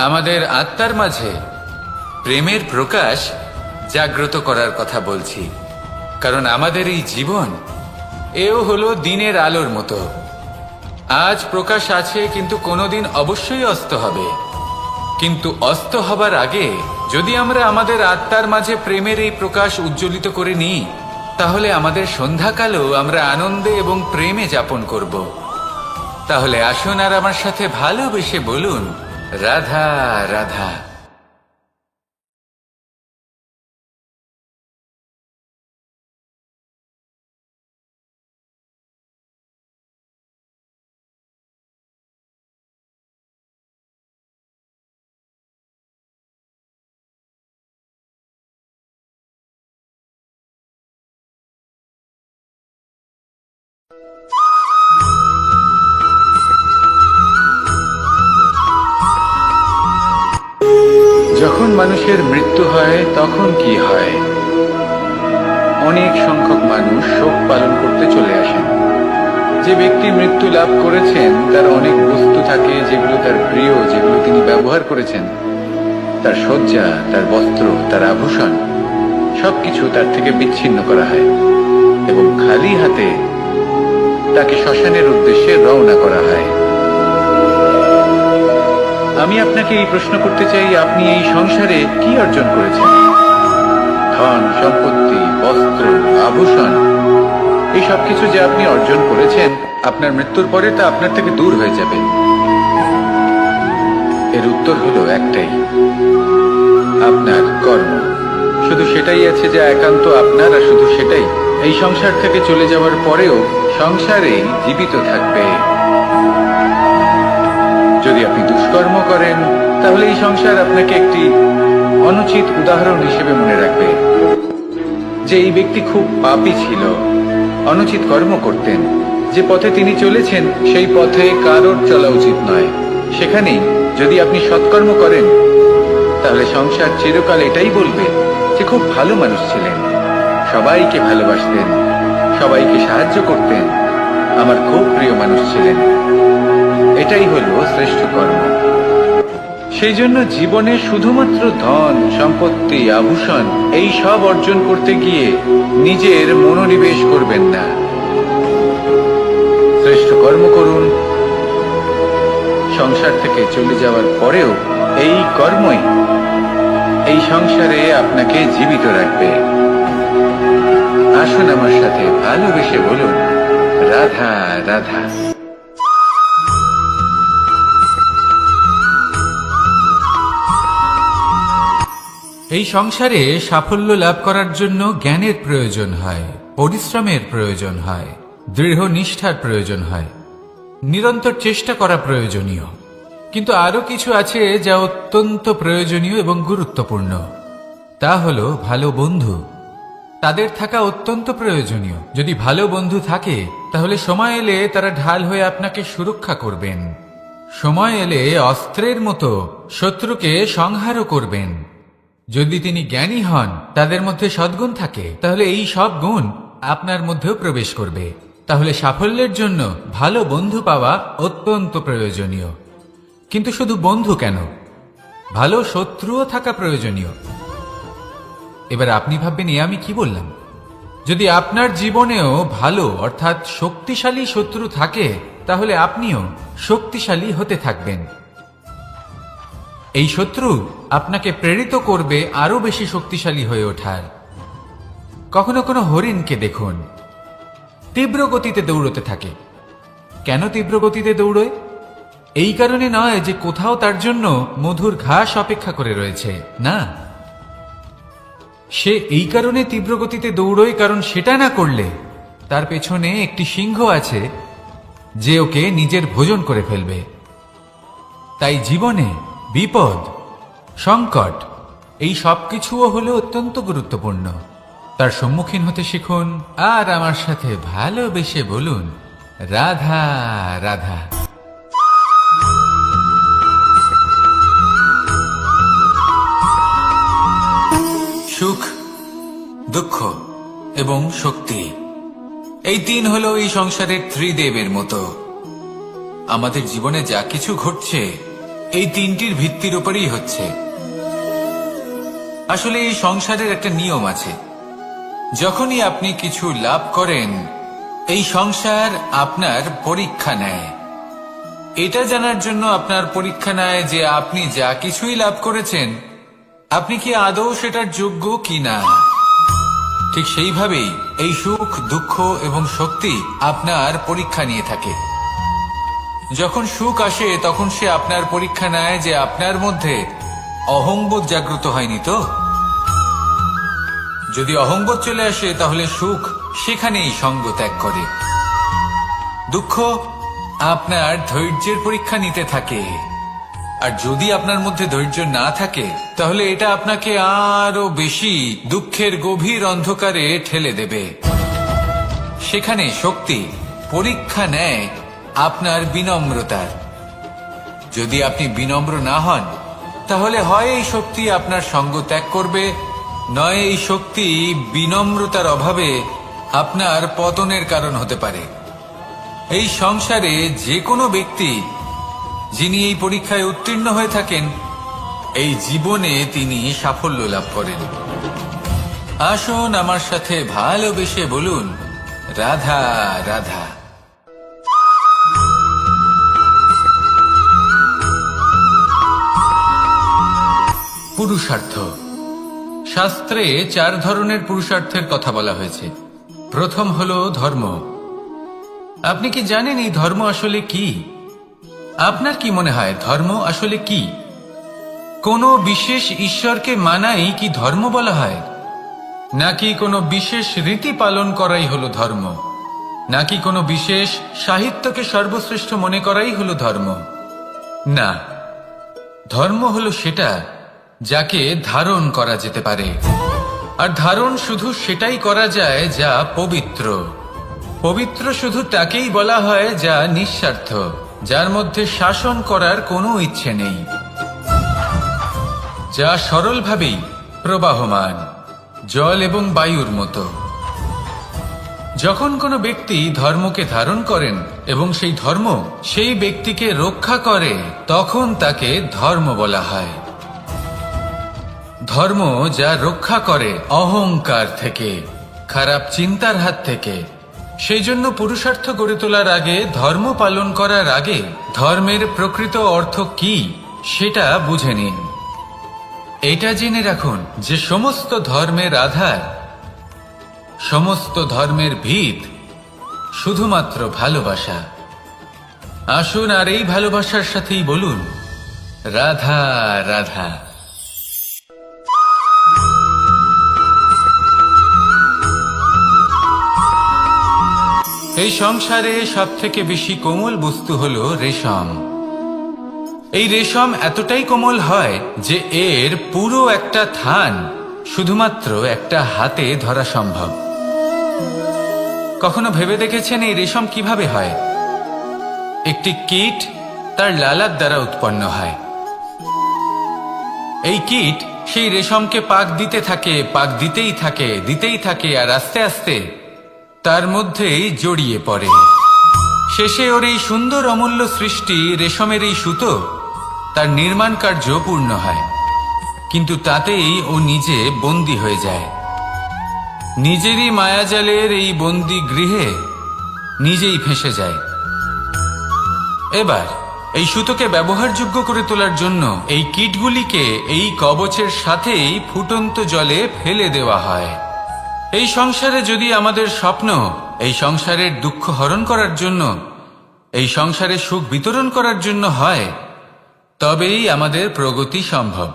আমাদের আত্মার মাঝে প্রেমের প্রকাশ জাগ্রত করার কথা বলছি। কারণ আমাদের এই জীবন এও হলো দিনের আলোর মতো। আজ প্রকাশ আছে, কিন্তু কোনোদিন অবশ্যই অস্ত হবে। কিন্তু অস্ত হবার আগে যদি আমরা আমাদের আত্মার মাঝে প্রেমের এই প্রকাশ উজ্জ্বলিত করে নিই, তাহলে আমাদের সন্ধ্যাকালও আমরা আনন্দে এবং প্রেমে যাপন করব। তাহলে আসুন আর আমার সাথে ভালোবেসে বলুন, রাধা রাধা। যখন মানুষের মৃত্যু হয় তখন কি হয়? অনেক সংখ্যক মানুষ শোক পালন করতে চলে আসেন। যে ব্যক্তি মৃত্যু লাভ করেছেন তার অনেক বস্তু থাকে যেগুলো তার প্রিয়, যেগুলো তিনি ব্যবহার করেছেন। তার শয্যা, তার বস্ত্র, তার আভূষণ সবকিছু তার থেকে বিচ্ছিন্ন করা হয় এবং খালি হাতে তাকে শ্মশানের উদ্দেশ্যে রওনা করা হয়। আমি আপনাকে এই প্রশ্ন করতে চাই, আপনি এই সংসারে কি অর্জন করেছেন? ধন সম্পত্তি, বস্ত্র, আভূষণ, এই সবকিছু যে আপনি অর্জন করেছেন, আপনার মৃত্যুর পরে তা আপনার থেকে দূর হয়ে যাবে। এর উত্তর হলো একটাই, আপনার কর্ম। শুধু সেটাই আছে যা একান্ত আপনার, আর শুধু সেটাই এই সংসার থেকে চলে যাওয়ার পরেও সংসারেই জীবিত থাকবে। যদি আপনি দুষ্কর্ম করেন, তাহলে এই সংসার আপনাকে একটি অনুচিত উদাহরণ হিসেবে মনে রাখবে যে এই ব্যক্তি খুব পাপী ছিল, অনুচিত কর্ম করতেন। যে পথে তিনি চলেছেন সেই পথে কারোর চলা উচিত নয়। সেখানেই যদি আপনি সৎকর্ম করেন, তাহলে সংসার চিরকাল এটাই বলবে যে খুব ভালো মানুষ ছিলেন, সবাইকে ভালোবাসতেন, সবাইকে সাহায্য করতেন, আমার খুব প্রিয় মানুষ ছিলেন। এটাই হলো শ্রেষ্ঠ কর্ম। সেই জন্য জীবনে শুধুমাত্র ধন সম্পত্তি, আভূষণ এই সব অর্জন করতে গিয়ে নিজের মনোনিবেশ করবেন না। শ্রেষ্ঠ কর্ম করুন। সংসার থেকে চলে যাওয়ার পরেও এই কর্মই এই সংসারে আপনাকে জীবিত রাখবে। আসুন আমার সাথে ভালোবেসে বলুন, রাধা রাধা। এই সংসারে সাফল্য লাভ করার জন্য জ্ঞানের প্রয়োজন হয়, পরিশ্রমের প্রয়োজন হয়, দৃঢ় নিষ্ঠার প্রয়োজন হয়, নিরন্তর চেষ্টা করা প্রয়োজনীয়। কিন্তু আরো কিছু আছে যা অত্যন্ত প্রয়োজনীয় এবং গুরুত্বপূর্ণ। তা হলো ভালো বন্ধু। তাদের থাকা অত্যন্ত প্রয়োজনীয়। যদি ভালো বন্ধু থাকে, তাহলে সময় এলে তারা ঢাল হয়ে আপনাকে সুরক্ষা করবেন। সময় এলে অস্ত্রের মতো শত্রুকে সংহারও করবেন। যদি তিনি জ্ঞানী হন, তাদের মধ্যে সদ্গুণ থাকে, তাহলে এই সব গুণ আপনার মধ্যেও প্রবেশ করবে। তাহলে সাফল্যের জন্য ভালো বন্ধু পাওয়া অত্যন্ত প্রয়োজনীয়। কিন্তু শুধু বন্ধু কেন, ভালো শত্রুও থাকা প্রয়োজনীয়। এবার আপনি ভাববেন, এ আমি কি বললাম? যদি আপনার জীবনেও ভালো অর্থাৎ শক্তিশালী শত্রু থাকে, তাহলে আপনিও শক্তিশালী হতে থাকবেন। এই শত্রু আপনাকে প্রেরিত করবে আরো বেশি শক্তিশালী হয়ে ওঠার। কখনো কোনো হরিণকে দেখুন, তীব্র গতিতে দৌড়তে থাকে। কেন তীব্র গতিতে দৌড়য়? এই কারণে নয় যে কোথাও তার জন্য মধুর ঘাস অপেক্ষা করে রয়েছে, না। সে এই কারণে তীব্র গতিতে দৌড়য় কারণ সেটা না করলে তার পেছনে একটি সিংহ আছে যে ওকে নিজের ভোজন করে ফেলবে। তাই জীবনে বিপদ, সংকট এই সব কিছুও হলো অত্যন্ত গুরুত্বপূর্ণ। তার সম্মুখীন হতে শিখুন আর আমার সাথে ভালোবেসে বলুন, রাধা রাধা। সুখ, দুঃখ এবং শক্তি, এই তিন হলো এই সংসারের ত্রিদেবের মতো। আমাদের জীবনে যা কিছু ঘটছে এই তিনটির ভিত্তির উপরেই হচ্ছে। আসলে এই সংসারের একটা নিয়ম আছে, যখনই আপনি কিছু লাভ করেন এই সংসার আপনার পরীক্ষা নেয়। এটা জানার জন্য আপনার পরীক্ষা নেয় যে আপনি যা কিছুই লাভ করেছেন আপনি কি আদৌ সেটার যোগ্য কিনা। ঠিক সেইভাবেই এই সুখ, দুঃখ এবং শক্তি আপনার পরীক্ষা নিয়ে থাকে। যখন সুখ আসে তখন সে আপনার পরীক্ষা নেয় যে আপনার মধ্যে অহংবোধ জাগ্রত হয়নি তো। যদি অহংবোধ চলে আসে তাহলে সুখ সেখানেই সঙ্গ ত্যাগ করে। দুঃখ আপনার ধৈর্যের পরীক্ষা নিতে থাকে, আর যদি আপনার মধ্যে ধৈর্য না থাকে তাহলে এটা আপনাকে আরো বেশি দুঃখের গভীর অন্ধকারে ঠেলে দেবে। সেখানে শক্তি পরীক্ষা নেয় আপনার বিনম্রতার। যদি আপনি বিনম্র না হন তাহলে হয় এই শক্তি আপনার সঙ্গ ত্যাগ করবে, নয় এই শক্তি বিনম্রতার অভাবে আপনার পতনের কারণ হতে পারে। এই সংসারে যে কোনো ব্যক্তি যিনি এই পরীক্ষায় উত্তীর্ণ হয়ে থাকেন এই জীবনে তিনি সাফল্য লাভ করেন। আসুন আমার সাথে ভালোবেসে বলুন, রাধা রাধা। পুরুষার্থ। শাস্ত্রে 4 ধরনের পুরুষার্থের কথা বলা হয়েছে। প্রথম হলো ধর্ম। আপনি কি জানেন এই ধর্ম আসলে কি? আপনার কি মনে হয় ধর্ম আসলে কি? কোনো বিশেষ ঈশ্বরকে মানাই কি ধর্ম বলা হয়? নাকি কোনো বিশেষ রীতি পালন করাই হলো ধর্ম? নাকি কোনো বিশেষ সাহিত্যকে সর্বশ্রেষ্ঠ মনে করাই হলো ধর্ম? না, ধর্ম হলো সেটা যাকে ধারণ করা যেতে পারে। আর ধারণ শুধু সেটাই করা যায় যা পবিত্র। পবিত্র শুধু তাকেই বলা হয় যা নিঃস্বার্থ, যার মধ্যে শাসন করার কোনো ইচ্ছে নেই, যা সরলভাবেই প্রবাহমান, জল এবং বায়ুর মতো। যখন কোনো ব্যক্তি ধর্মকে ধারণ করেন এবং সেই ধর্ম সেই ব্যক্তিকে রক্ষা করে তখন তাকে ধর্ম বলা হয়। ধর্ম যা রক্ষা করে অহংকার থেকে, খারাপ চিন্তার হাত থেকে। সেই জন্য পুরুষার্থ গড়ে তোলার আগে, ধর্ম পালন করার আগে ধর্মের প্রকৃত অর্থ কি সেটা বুঝে নিন। এটা জেনে রাখুন যে সমস্ত ধর্মের আধার, সমস্ত ধর্মের ভিত শুধুমাত্র ভালোবাসা। আসুন আর এই ভালোবাসার সাথেই বলুন, রাধা রাধা। এই সংসারে সবথেকে বেশি কোমল বস্তু হলো রেশম। এই রেশম এতটাই কোমল হয় যে এর পুরো একটা থান শুধুমাত্র একটা হাতে ধরা সম্ভব। কখনো ভেবে দেখেছেন এই রেশম কিভাবে হয়? একটি কীট তার লালার দ্বারা উৎপন্ন হয়। এই কীট সেই রেশমকে পাক দিতে থাকে, পাক দিতেই থাকে, আর আস্তে আস্তে তার মধ্যেই জড়িয়ে পড়ে। শেষে ওর এই সুন্দর অমূল্য সৃষ্টি রেশমের এই সুতো তার নির্মাণ কার্য পূর্ণ হয়, কিন্তু তাতেই ও নিজে বন্দী হয়ে যায়। নিজেরই মায়াজালের এই বন্দী গৃহে নিজেই ফেঁসে যায়। এবার এই সুতোকে ব্যবহারযোগ্য করে তোলার জন্য এই কীটগুলিকে এই কবচের সাথেই ফুটন্ত জলে ফেলে দেওয়া হয়। এই সংসারে যদি আমাদের স্বপ্ন এই সংসারের দুঃখ হরণ করার জন্য, এই সংসারে সুখ বিতরণ করার জন্য হয়, তবেই আমাদের প্রগতি সম্ভব।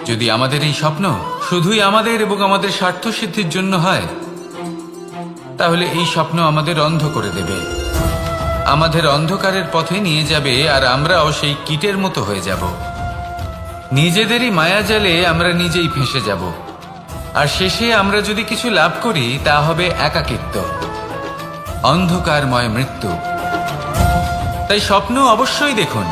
যদি আমাদের এই স্বপ্ন শুধুই আমাদের এবং আমাদের স্বার্থ সিদ্ধির জন্য হয়, তাহলে এই স্বপ্ন আমাদের অন্ধ করে দেবে। আমাদের অন্ধকারের পথে নিয়ে যাবে, আর আমরাও সেই কীটের মতো হয়ে যাব। নিজেদেরই মায়াজালে আমরা নিজেই ফেঁসে যাব, আর শেষে আমরা যদি কিছু লাভ করি তা হবে একাকিত্ব, অন্ধকারময় মৃত্যু। তাই স্বপ্ন অবশ্যই দেখুন,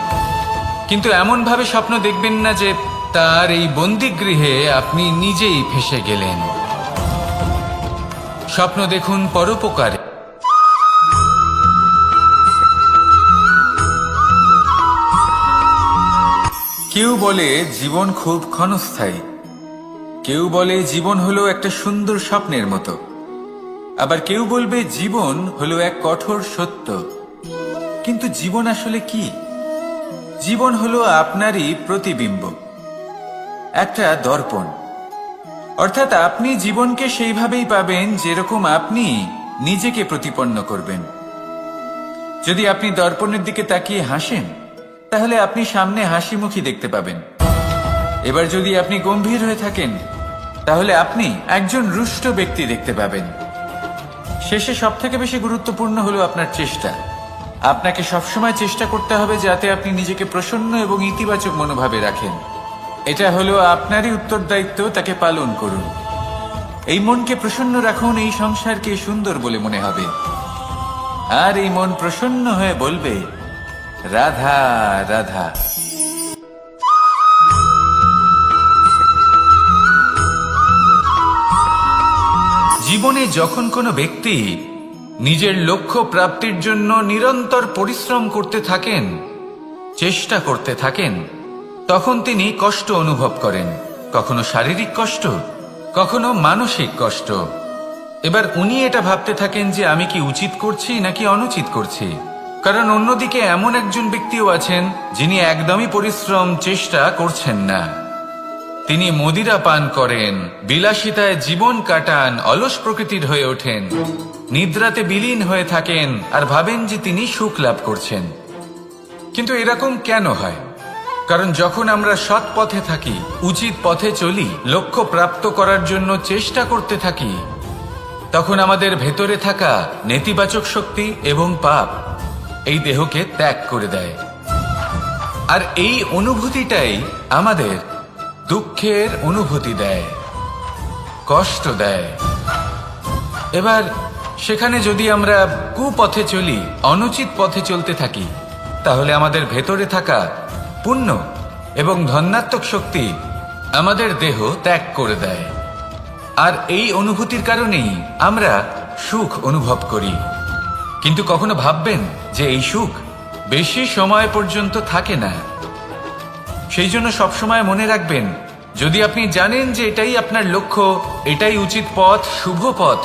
কিন্তু এমন ভাবে স্বপ্ন দেখবেন না যে তার এই বন্দিগৃহে আপনি নিজেই ফেঁসে গেলেন। স্বপ্ন দেখুন পরোপকারে। কেউ বলে জীবন খুব ক্ষণস্থায়ী, কেউ বলে জীবন হলো একটা সুন্দর স্বপ্নের মতো, আবার কেউ বলবে জীবন হলো এক কঠোর সত্য। কিন্তু জীবন আসলে কি? জীবন হলো আপনারই প্রতিবিম্ব, একটা দর্পণ। অর্থাৎ আপনি জীবনকে সেইভাবেই পাবেন যেরকম আপনি নিজেকে প্রতিপন্ন করবেন। যদি আপনি দর্পণের দিকে তাকিয়ে হাসেন, তাহলে আপনি সামনে হাসি মুখী দেখতে পাবেন। এবার যদি আপনি গম্ভীর হয়ে থাকেন, তাহলে আপনি একজন রুষ্ট ব্যক্তি দেখতে পাবেন। শেষে সবথেকে বেশি গুরুত্বপূর্ণ হলো আপনার চেষ্টা। আপনাকে সবসময় চেষ্টা করতে হবে যাতে আপনি নিজেকে প্রসন্ন এবং ইতিবাচক মনোভাবে রাখেন। এটা হলো আপনারই উত্তরদায়িত্ব, তাকে পালন করুন। এই মনকে প্রসন্ন রাখুন, এই সংসারকে সুন্দর বলে মনে হবে। আর এই মন প্রসন্ন হয়ে বলবে, রাধা রাধা। জীবনে যখন কোনো ব্যক্তি নিজের লক্ষ্য প্রাপ্তির জন্য নিরন্তর পরিশ্রম করতে থাকেন, চেষ্টা করতে থাকেন, তখন তিনি কষ্ট অনুভব করেন। কখনো শারীরিক কষ্ট, কখনো মানসিক কষ্ট। এবার উনি এটা ভাবতে থাকেন যে আমি কি উচিত করছি নাকি অনুচিত করছি। কারণ অন্যদিকে এমন একজন ব্যক্তিও আছেন যিনি একদমই পরিশ্রম চেষ্টা করছেন না। তিনি মদিরা পান করেন, বিলাসিতায় জীবন কাটান, অলস প্রকৃতির হয়ে ওঠেন, নিদ্রাতে বিলীন হয়ে থাকেন আর ভাবেন যে তিনি সুখ লাভ করছেন। কিন্তু এরকম কেন হয়? কারণ যখন আমরা সৎ পথে থাকি, উচিত পথে চলি, লক্ষ্য প্রাপ্ত করার জন্য চেষ্টা করতে থাকি, তখন আমাদের ভেতরে থাকা নেতিবাচক শক্তি এবং পাপ এই দেহকে ত্যাগ করে দেয়। আর এই অনুভূতিটাই আমাদের দুঃখের অনুভূতি দেয়, কষ্ট দেয়। এবার সেখানে যদি আমরা কুপথে চলি, অনুচিত পথে চলতে থাকি, তাহলে আমাদের ভেতরে থাকা পুণ্য এবং ধনাত্মক শক্তি আমাদের দেহ ত্যাগ করে দেয়। আর এই অনুভূতির কারণেই আমরা সুখ অনুভব করি। কিন্তু কখনো ভাববেন যে এই সুখ বেশি সময় পর্যন্ত থাকে না। সেই জন্য সবসময় মনে রাখবেন, যদি আপনি জানেন যে এটাই আপনার লক্ষ্য, এটাই উচিত পথ, শুভ পথ,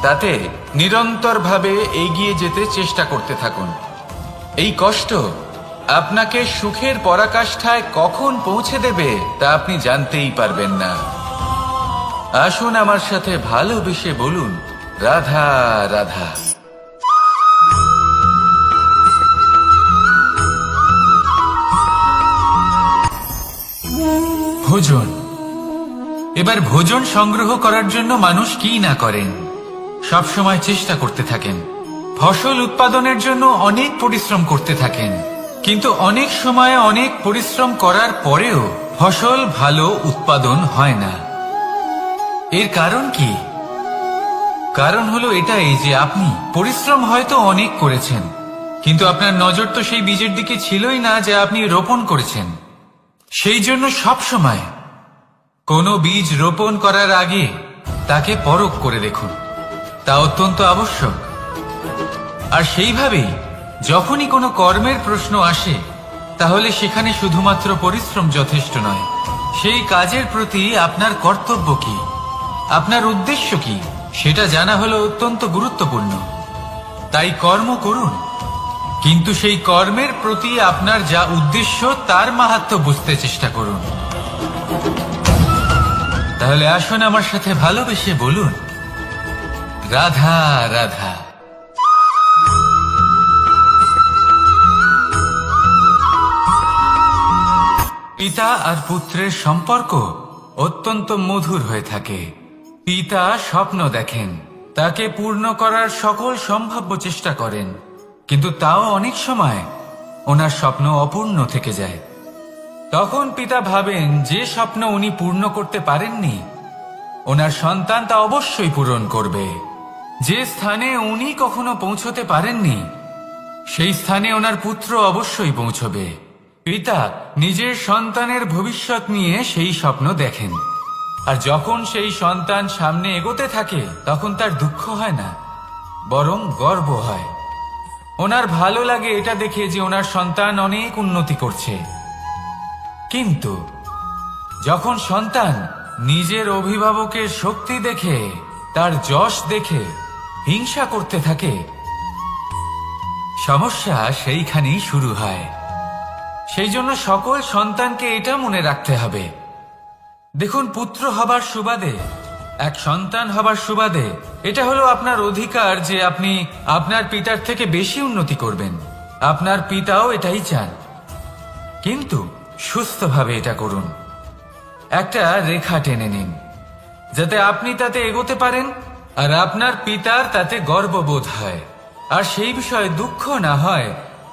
তাতে নিরন্তরভাবে এগিয়ে যেতে চেষ্টা করতে থাকুন। এই কষ্ট আপনাকে সুখের পরাকাষ্ঠায় কখন পৌঁছে দেবে তা আপনি জানতেই পারবেন না। আসুন আমার সাথে ভালোবেসে বলুন, রাধা রাধা। ভোজন। এবার ভোজন সংগ্রহ করার জন্য মানুষ কি না করেন, সবসময় চেষ্টা করতে থাকেন। ফসল উৎপাদনের জন্য অনেক পরিশ্রম করতে থাকেন, কিন্তু অনেক সময় অনেক পরিশ্রম করার পরেও ফসল ভালো উৎপাদন হয় না। এর কারণ কি? কারণ হলো এটাই যে আপনি পরিশ্রম হয়তো অনেক করেছেন, কিন্তু আপনার নজর তো সেই বীজের দিকে ছিলই না যা আপনি রোপণ করেছেন। সেই জন্য সব সময় কোনো বীজ রোপণ করার আগে তাকে পরখ করে দেখুন, তা অত্যন্ত আবশ্যক। আর সেইভাবেই যখনই কোনো কর্মের প্রশ্ন আসে, তাহলে সেখানে শুধুমাত্র পরিশ্রম যথেষ্ট নয়। সেই কাজের প্রতি আপনার কর্তব্য কি, আপনার উদ্দেশ্য কি, সেটা জানা হলো অত্যন্ত গুরুত্বপূর্ণ। তাই কর্ম করুন, কিন্তু সেই কর্মের প্রতি আপনার যা উদ্দেশ্য তার মাহাত্ম্য বুঝতে চেষ্টা করুন। তাহলে আসুন আমার সাথে ভালোবেসে বলুন, রাধা রাধা। পিতা আর পুত্রের সম্পর্ক অত্যন্ত মধুর হয়ে থাকে। পিতা স্বপ্ন দেখেন, তাকে পূর্ণ করার সকল সম্ভাব্য চেষ্টা করেন, কিন্তু তাও অনেক সময় ওনার স্বপ্ন অপূর্ণ থেকে যায়। তখন পিতা ভাবেন যে স্বপ্ন উনি পূর্ণ করতে পারেননি, ওনার সন্তান তা অবশ্যই পূরণ করবে। যে স্থানে উনি কখনো পৌঁছতে পারেননি, সেই স্থানে ওনার পুত্র অবশ্যই পৌঁছবে। পিতা নিজের সন্তানের ভবিষ্যৎ নিয়ে সেই স্বপ্ন দেখেন, আর যখন সেই সন্তান সামনে এগোতে থাকে তখন তার দুঃখ হয় না, বরং গর্ব হয়। ওনার ভালো লাগে এটা দেখে যে ওনার সন্তান অনেক উন্নতি করছে। কিন্তু যখন সন্তান নিজের অভিভাবকের শক্তি দেখে, তার যশ দেখে হিংসা করতে থাকে, সমস্যা সেইখানেই শুরু হয়। সেই জন্য সকল সন্তানকে এটা মনে রাখতে হবে, দেখুন, পুত্র হবার সুবাদে, এক সন্তান হবার সুবাদে এটা হলো আপনার অধিকার যে আপনি আপনার পিতার থেকে বেশি উন্নতি করবেন। আপনার পিতাও এটাই চান, কিন্তু সুস্থভাবে এটা করুন। একটা রেখা টেনে নিন যাতে আপনি তাতে এগোতে পারেন আর আপনার পিতার তাতে গর্ববোধ হয়, আর সেই বিষয়ে দুঃখ না হয়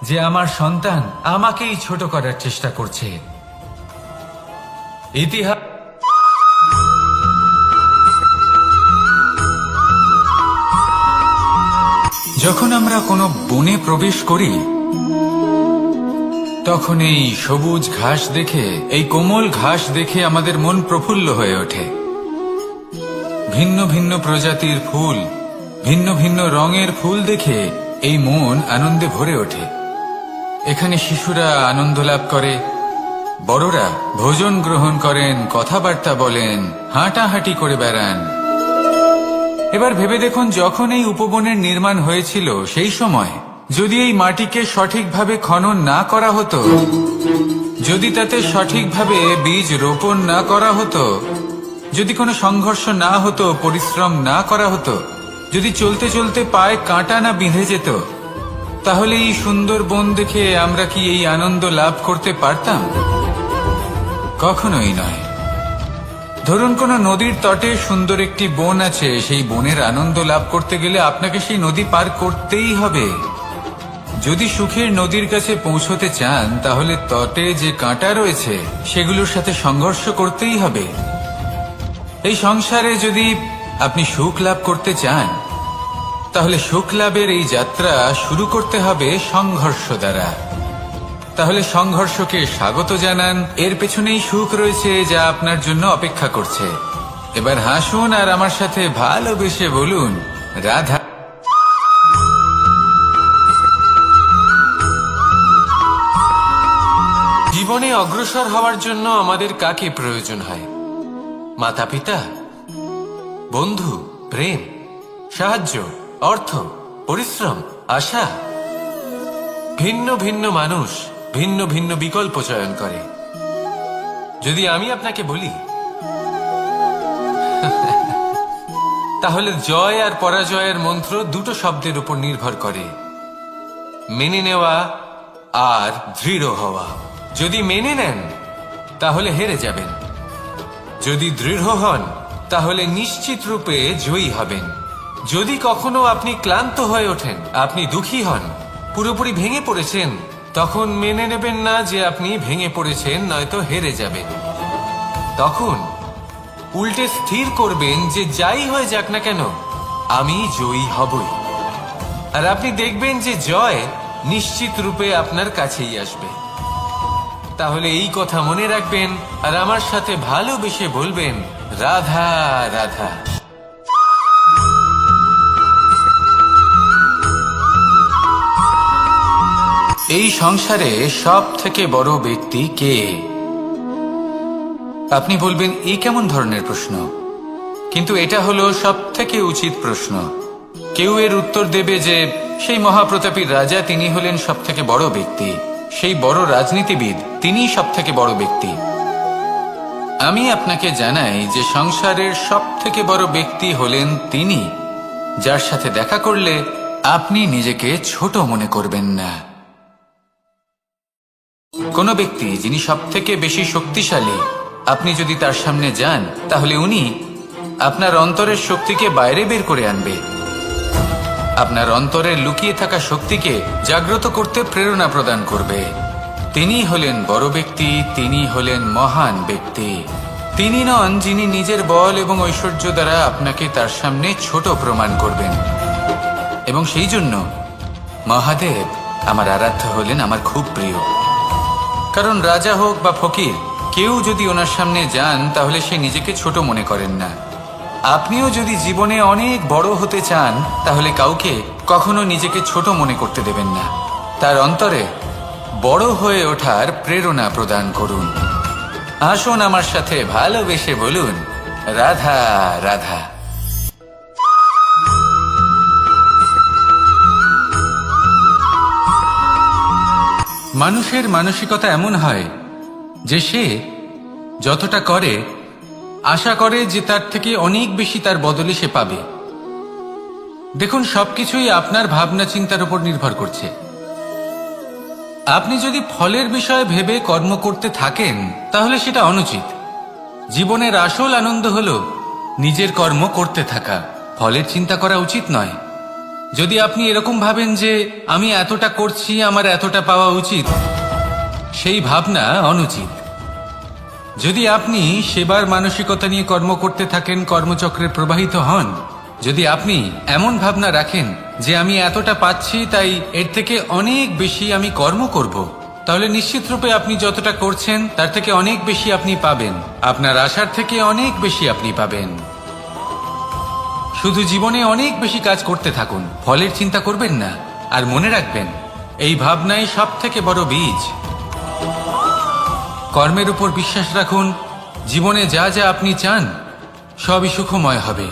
যে আমার সন্তান আমাকেই ছোট করার চেষ্টা করছে। ইতিহাস যখন আমরা কোনো বনে প্রবেশ করি, তখন এই সবুজ ঘাস দেখে, এই কোমল ঘাস দেখে আমাদের মন প্রফুল্ল হয়ে ওঠে। ভিন্ন ভিন্ন প্রজাতির ফুল, ভিন্ন ভিন্ন রঙের ফুল দেখে এই মন আনন্দে ভরে ওঠে। এখানে শিশুরা আনন্দ লাভ করে, বড়রা ভোজন গ্রহণ করেন, কথাবার্তা বলেন, হাঁটাহাঁটি করে বেড়ান। এবার ভেবে দেখুন, যখন এই উপবনের নির্মাণ হয়েছিল সেই সময় যদি এই মাটিকে সঠিকভাবে খনন না করা হতো, যদি তাতে সঠিকভাবে বীজ রোপণ না করা হতো, যদি কোনো সংঘর্ষ না হতো, পরিশ্রম না করা হতো, যদি চলতে চলতে পায়ে কাঁটা না বিঁধে যেত, তাহলে এই সুন্দর বন দেখে আমরা কি এই আনন্দ লাভ করতে পারতাম? কখনোই নয়। ধরুন কোনো নদীর তটে সুন্দর একটি বন আছে, সেই বনের আনন্দ লাভ করতে গেলে আপনাকে সেই নদী পার করতেই হবে। যদি সুখের নদীর কাছে পৌঁছতে চান, তাহলে তটে যে কাঁটা রয়েছে সেগুলোর সাথে সংঘর্ষ করতেই হবে। এই সংসারে যদি আপনি সুখ লাভ করতে চান, তাহলে সুখ লাভের এই যাত্রা শুরু করতে হবে সংঘর্ষ দ্বারা। তাহলে সংঘর্ষকে স্বাগত জানান, এর পেছনেই সুখ রয়েছে যা আপনার জন্য অপেক্ষা করছে। এবার হাসুন আর আমার সাথে ভালোবেসে বলুন, রাধা। জীবনে অগ্রসর হওয়ার জন্য আমাদের কাকে প্রয়োজন হয়? মাতা পিতা, বন্ধু, প্রেম, সাহায্য, অর্থ, পরিশ্রম, আশা। ভিন্ন ভিন্ন মানুষ ভিন্ন ভিন্ন বিকল্প চয়ন করে। যদি আমি আপনাকে বলি, তাহলে জয় আর পরাজয়ের মন্ত্র দুটো শব্দের উপর নির্ভর করে, মেনে নেওয়া আর দৃঢ় হওয়া। যদি মেনে নেন তাহলে হেরে যাবেন, যদি দৃঢ় হন তাহলে নিশ্চিত রূপে জয়ী হবেন। যদি কখনো আপনি ক্লান্ত হয়ে ওঠেন, আপনি দুঃখী হন, পুরোপুরি ভেঙে পড়েছেন, তখন মেনে নেবেন না যে আপনি ভেঙে পড়েছেন, নয়তো হেরে যাবেন। তখন উল্টে স্থির করবেন যে যাই হয়ে যাক না কেন, আমি জয়ী হবই। আর আপনি দেখবেন যে জয় নিশ্চিত রূপে আপনার কাছেই আসবে। তাহলে এই কথা মনে রাখবেন আর আমার সাথে ভালোবেসে বলবেন, রাধা রাধা। এই সংসারে সব থেকে বড় ব্যক্তি কে? আপনি বলবেন, এই কেমন ধরনের প্রশ্ন? কিন্তু এটা হলো সব থেকে উচিত প্রশ্ন। কেউ এর উত্তর দেবে যে সেই মহাপ্রতাপী রাজা, তিনি হলেন সব থেকে বড় ব্যক্তি, সেই বড় রাজনীতিবিদ, তিনিই সব থেকে বড় ব্যক্তি। আমি আপনাকে জানাই যে সংসারের সব থেকে বড় ব্যক্তি হলেন তিনি, যার সাথে দেখা করলে আপনি নিজেকে ছোট মনে করবেন না। কোন ব্যক্তি যিনি সব থেকে বেশি শক্তিশালী, আপনি যদি তার সামনে যান, তাহলে উনি আপনার অন্তরের শক্তিকে বাইরে বের করে আনবে। আপনার অন্তরের লুকিয়ে থাকা শক্তিকে জাগ্রত করতে প্রেরণা প্রদান করবে। তিনি হলেন বড় ব্যক্তি, তিনি হলেন মহান ব্যক্তি। তিনি নন যিনি নিজের বল এবং ঐশ্বর্য দ্বারা আপনাকে তার সামনে ছোট প্রমাণ করবেন। এবং সেই জন্য মহাদেব আমার আরাধ্য হলেন আমার খুব প্রিয়। কারণ রাজা হোক বা ফকির, কেউ যদি ওনার সামনে যান তাহলে সে নিজেকে ছোট মনে করেন না। আপনিও যদি জীবনে অনেক বড় হতে চান তাহলে কাউকে কখনো নিজেকে ছোট মনে করতে দেবেন না। তার অন্তরে বড় হয়ে ওঠার প্রেরণা প্রদান করুন। আসুন আমার সাথে ভালোবেসে বলুন, রাধা রাধা। মানুষের মানসিকতা এমন হয় যে সে যতটা করে আশা করে যে তার থেকে অনেক বেশি তার বদলে সে পাবে। দেখুন, সবকিছুই আপনার ভাবনা চিন্তার উপর নির্ভর করছে। আপনি যদি ফলের বিষয়ে ভেবে কর্ম করতে থাকেন তাহলে সেটা অনুচিত। জীবনের আসল আনন্দ হলো নিজের কর্ম করতে থাকা, ফলের চিন্তা করা উচিত নয়। যদি আপনি এরকম ভাবেন যে আমি এতটা করছি, আমার এতটা পাওয়া উচিত, সেই ভাবনা অনুচিত। যদি আপনি সেবার মানসিকতা নিয়ে কর্ম করতে থাকেন, কর্মচক্রে প্রবাহিত হন, যদি আপনি এমন ভাবনা রাখেন যে আমি এতটা পাচ্ছি তাই এর থেকে অনেক বেশি আমি কর্ম করব, তাহলে নিশ্চিত রূপে আপনি যতটা করছেন তার থেকে অনেক বেশি আপনি পাবেন। আপনার আশার থেকে অনেক বেশি আপনি পাবেন। শুধু জীবনে অনেক বেশি কাজ করতে থাকুন, ফলের চিন্তা করবেন না। আর মনে রাখবেন, এই ভাবনাই সব থেকে বড় বীজ। কর্মের উপর বিশ্বাস রাখুন। জীবনে যা যা আপনি চান সবই সুখময় হবে।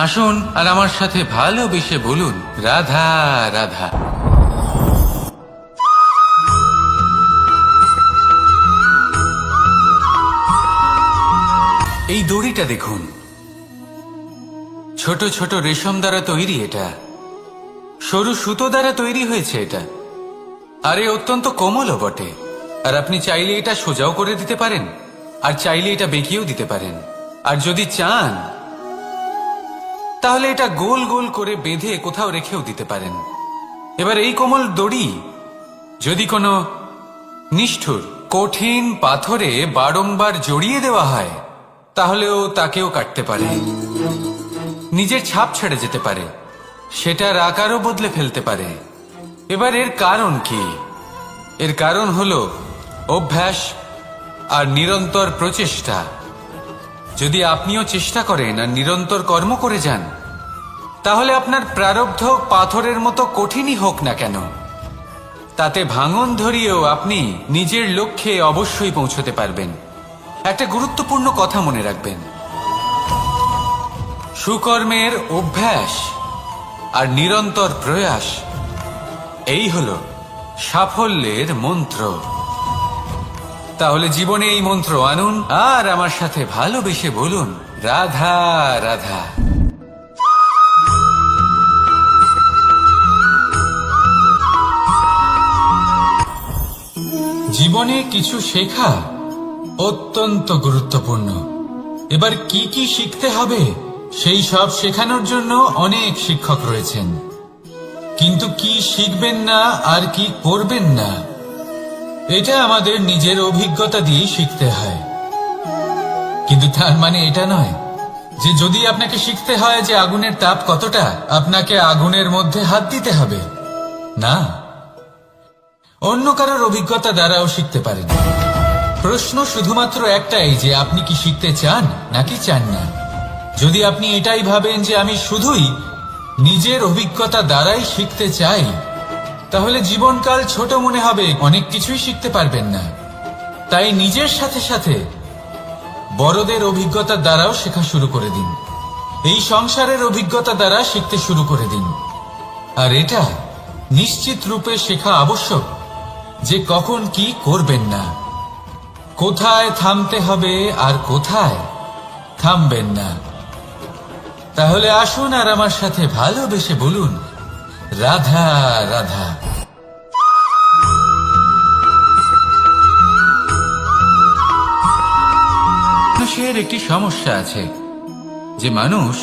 আসুন আর আমার সাথে ভালোবেসে বলুন, রাধা রাধা। এই দড়িটা দেখুন, ছোট ছোট রেশম দ্বারা তৈরি। এটা সরু সুতো দ্বারা তৈরি হয়েছে এটা, আর অত্যন্ত কোমলও বটে। আর আপনি চাইলে এটা সোজাও করে দিতে পারেন, আর চাইলে এটা বেঁকিয়েও দিতে পারেন। আর যদি চান তাহলে এটা গোল গোল করে বেঁধে কোথাও রেখেও দিতে পারেন। এবার এই কোমল দড়ি যদি কোনো নিষ্ঠুর কঠিন পাথরে বারংবার জড়িয়ে দেওয়া হয় তাহলেও তাকেও কাটতে পারে, নিজের ছাপ ছেড়ে যেতে পারে, সেটার আকারও বদলে ফেলতে পারে। এবার এর কারণ কি? এর কারণ হলো অভ্যাস আর নিরন্তর প্রচেষ্টা। যদি আপনিও চেষ্টা করেন আর নিরন্তর কর্ম করে যান, তাহলে আপনার প্রারব্ধ পাথরের মতো কঠিনই হোক না কেন, তাতে ভাঙন ধরিয়েও আপনি নিজের লক্ষ্যে অবশ্যই পৌঁছতে পারবেন। একটা গুরুত্বপূর্ণ কথা মনে রাখবেন, সুকর্মের অভ্যাস আর নিরন্তর প্রয়াস, এই হলো সাফল্যের মন্ত্র। তাহলে জীবনে এই মন্ত্র আনুন আর আমার সাথে ভালোবেসে বলুন, রাধা রাধা। জীবনে কিছু শেখা অত্যন্ত গুরুত্বপূর্ণ। এবার কি কি শিখতে হবে সেই সব শেখানোর জন্য অনেক শিক্ষক রয়েছেন, কিন্তু কি শিখবেন না আর কি করবেন না এটা আমাদের নিজের অভিজ্ঞতা দিয়ে শিখতে হয়। কিন্তু তার মানে এটা নয় যে যদি আপনাকে শিখতে হয় যে আগুনের তাপ কতটা, আপনাকে আগুনের মধ্যে হাত দিতে হবে। না, অন্য কারোর অভিজ্ঞতা দ্বারাও শিখতে পারেন। প্রশ্ন শুধুমাত্র একটাই যে আপনি কি শিখতে চান নাকি চান না। যদি আপনি এটাই ভাবেন যে আমি শুধুই নিজের অভিজ্ঞতা দ্বারাই শিখতে চাই, তাহলে জীবনকাল ছোট মনে হবে, অনেক কিছুই শিখতে পারবেন না। তাই নিজের সাথে সাথে বড়দের অভিজ্ঞতা দ্বারাও শেখা শুরু করে দিন। এই সংসারের অভিজ্ঞতা দ্বারা শিখতে শুরু করে দিন। আর এটা নিশ্চিত রূপে শেখা আবশ্যক যে কখন কি করবেন না, কোথায় থামতে হবে আর কোথায় থামবেন না। তাহলে আসুন আর আমার সাথে ভালোবেসে বলুন, রাধা রাধা। মানুষের একটি সমস্যা আছে যে মানুষ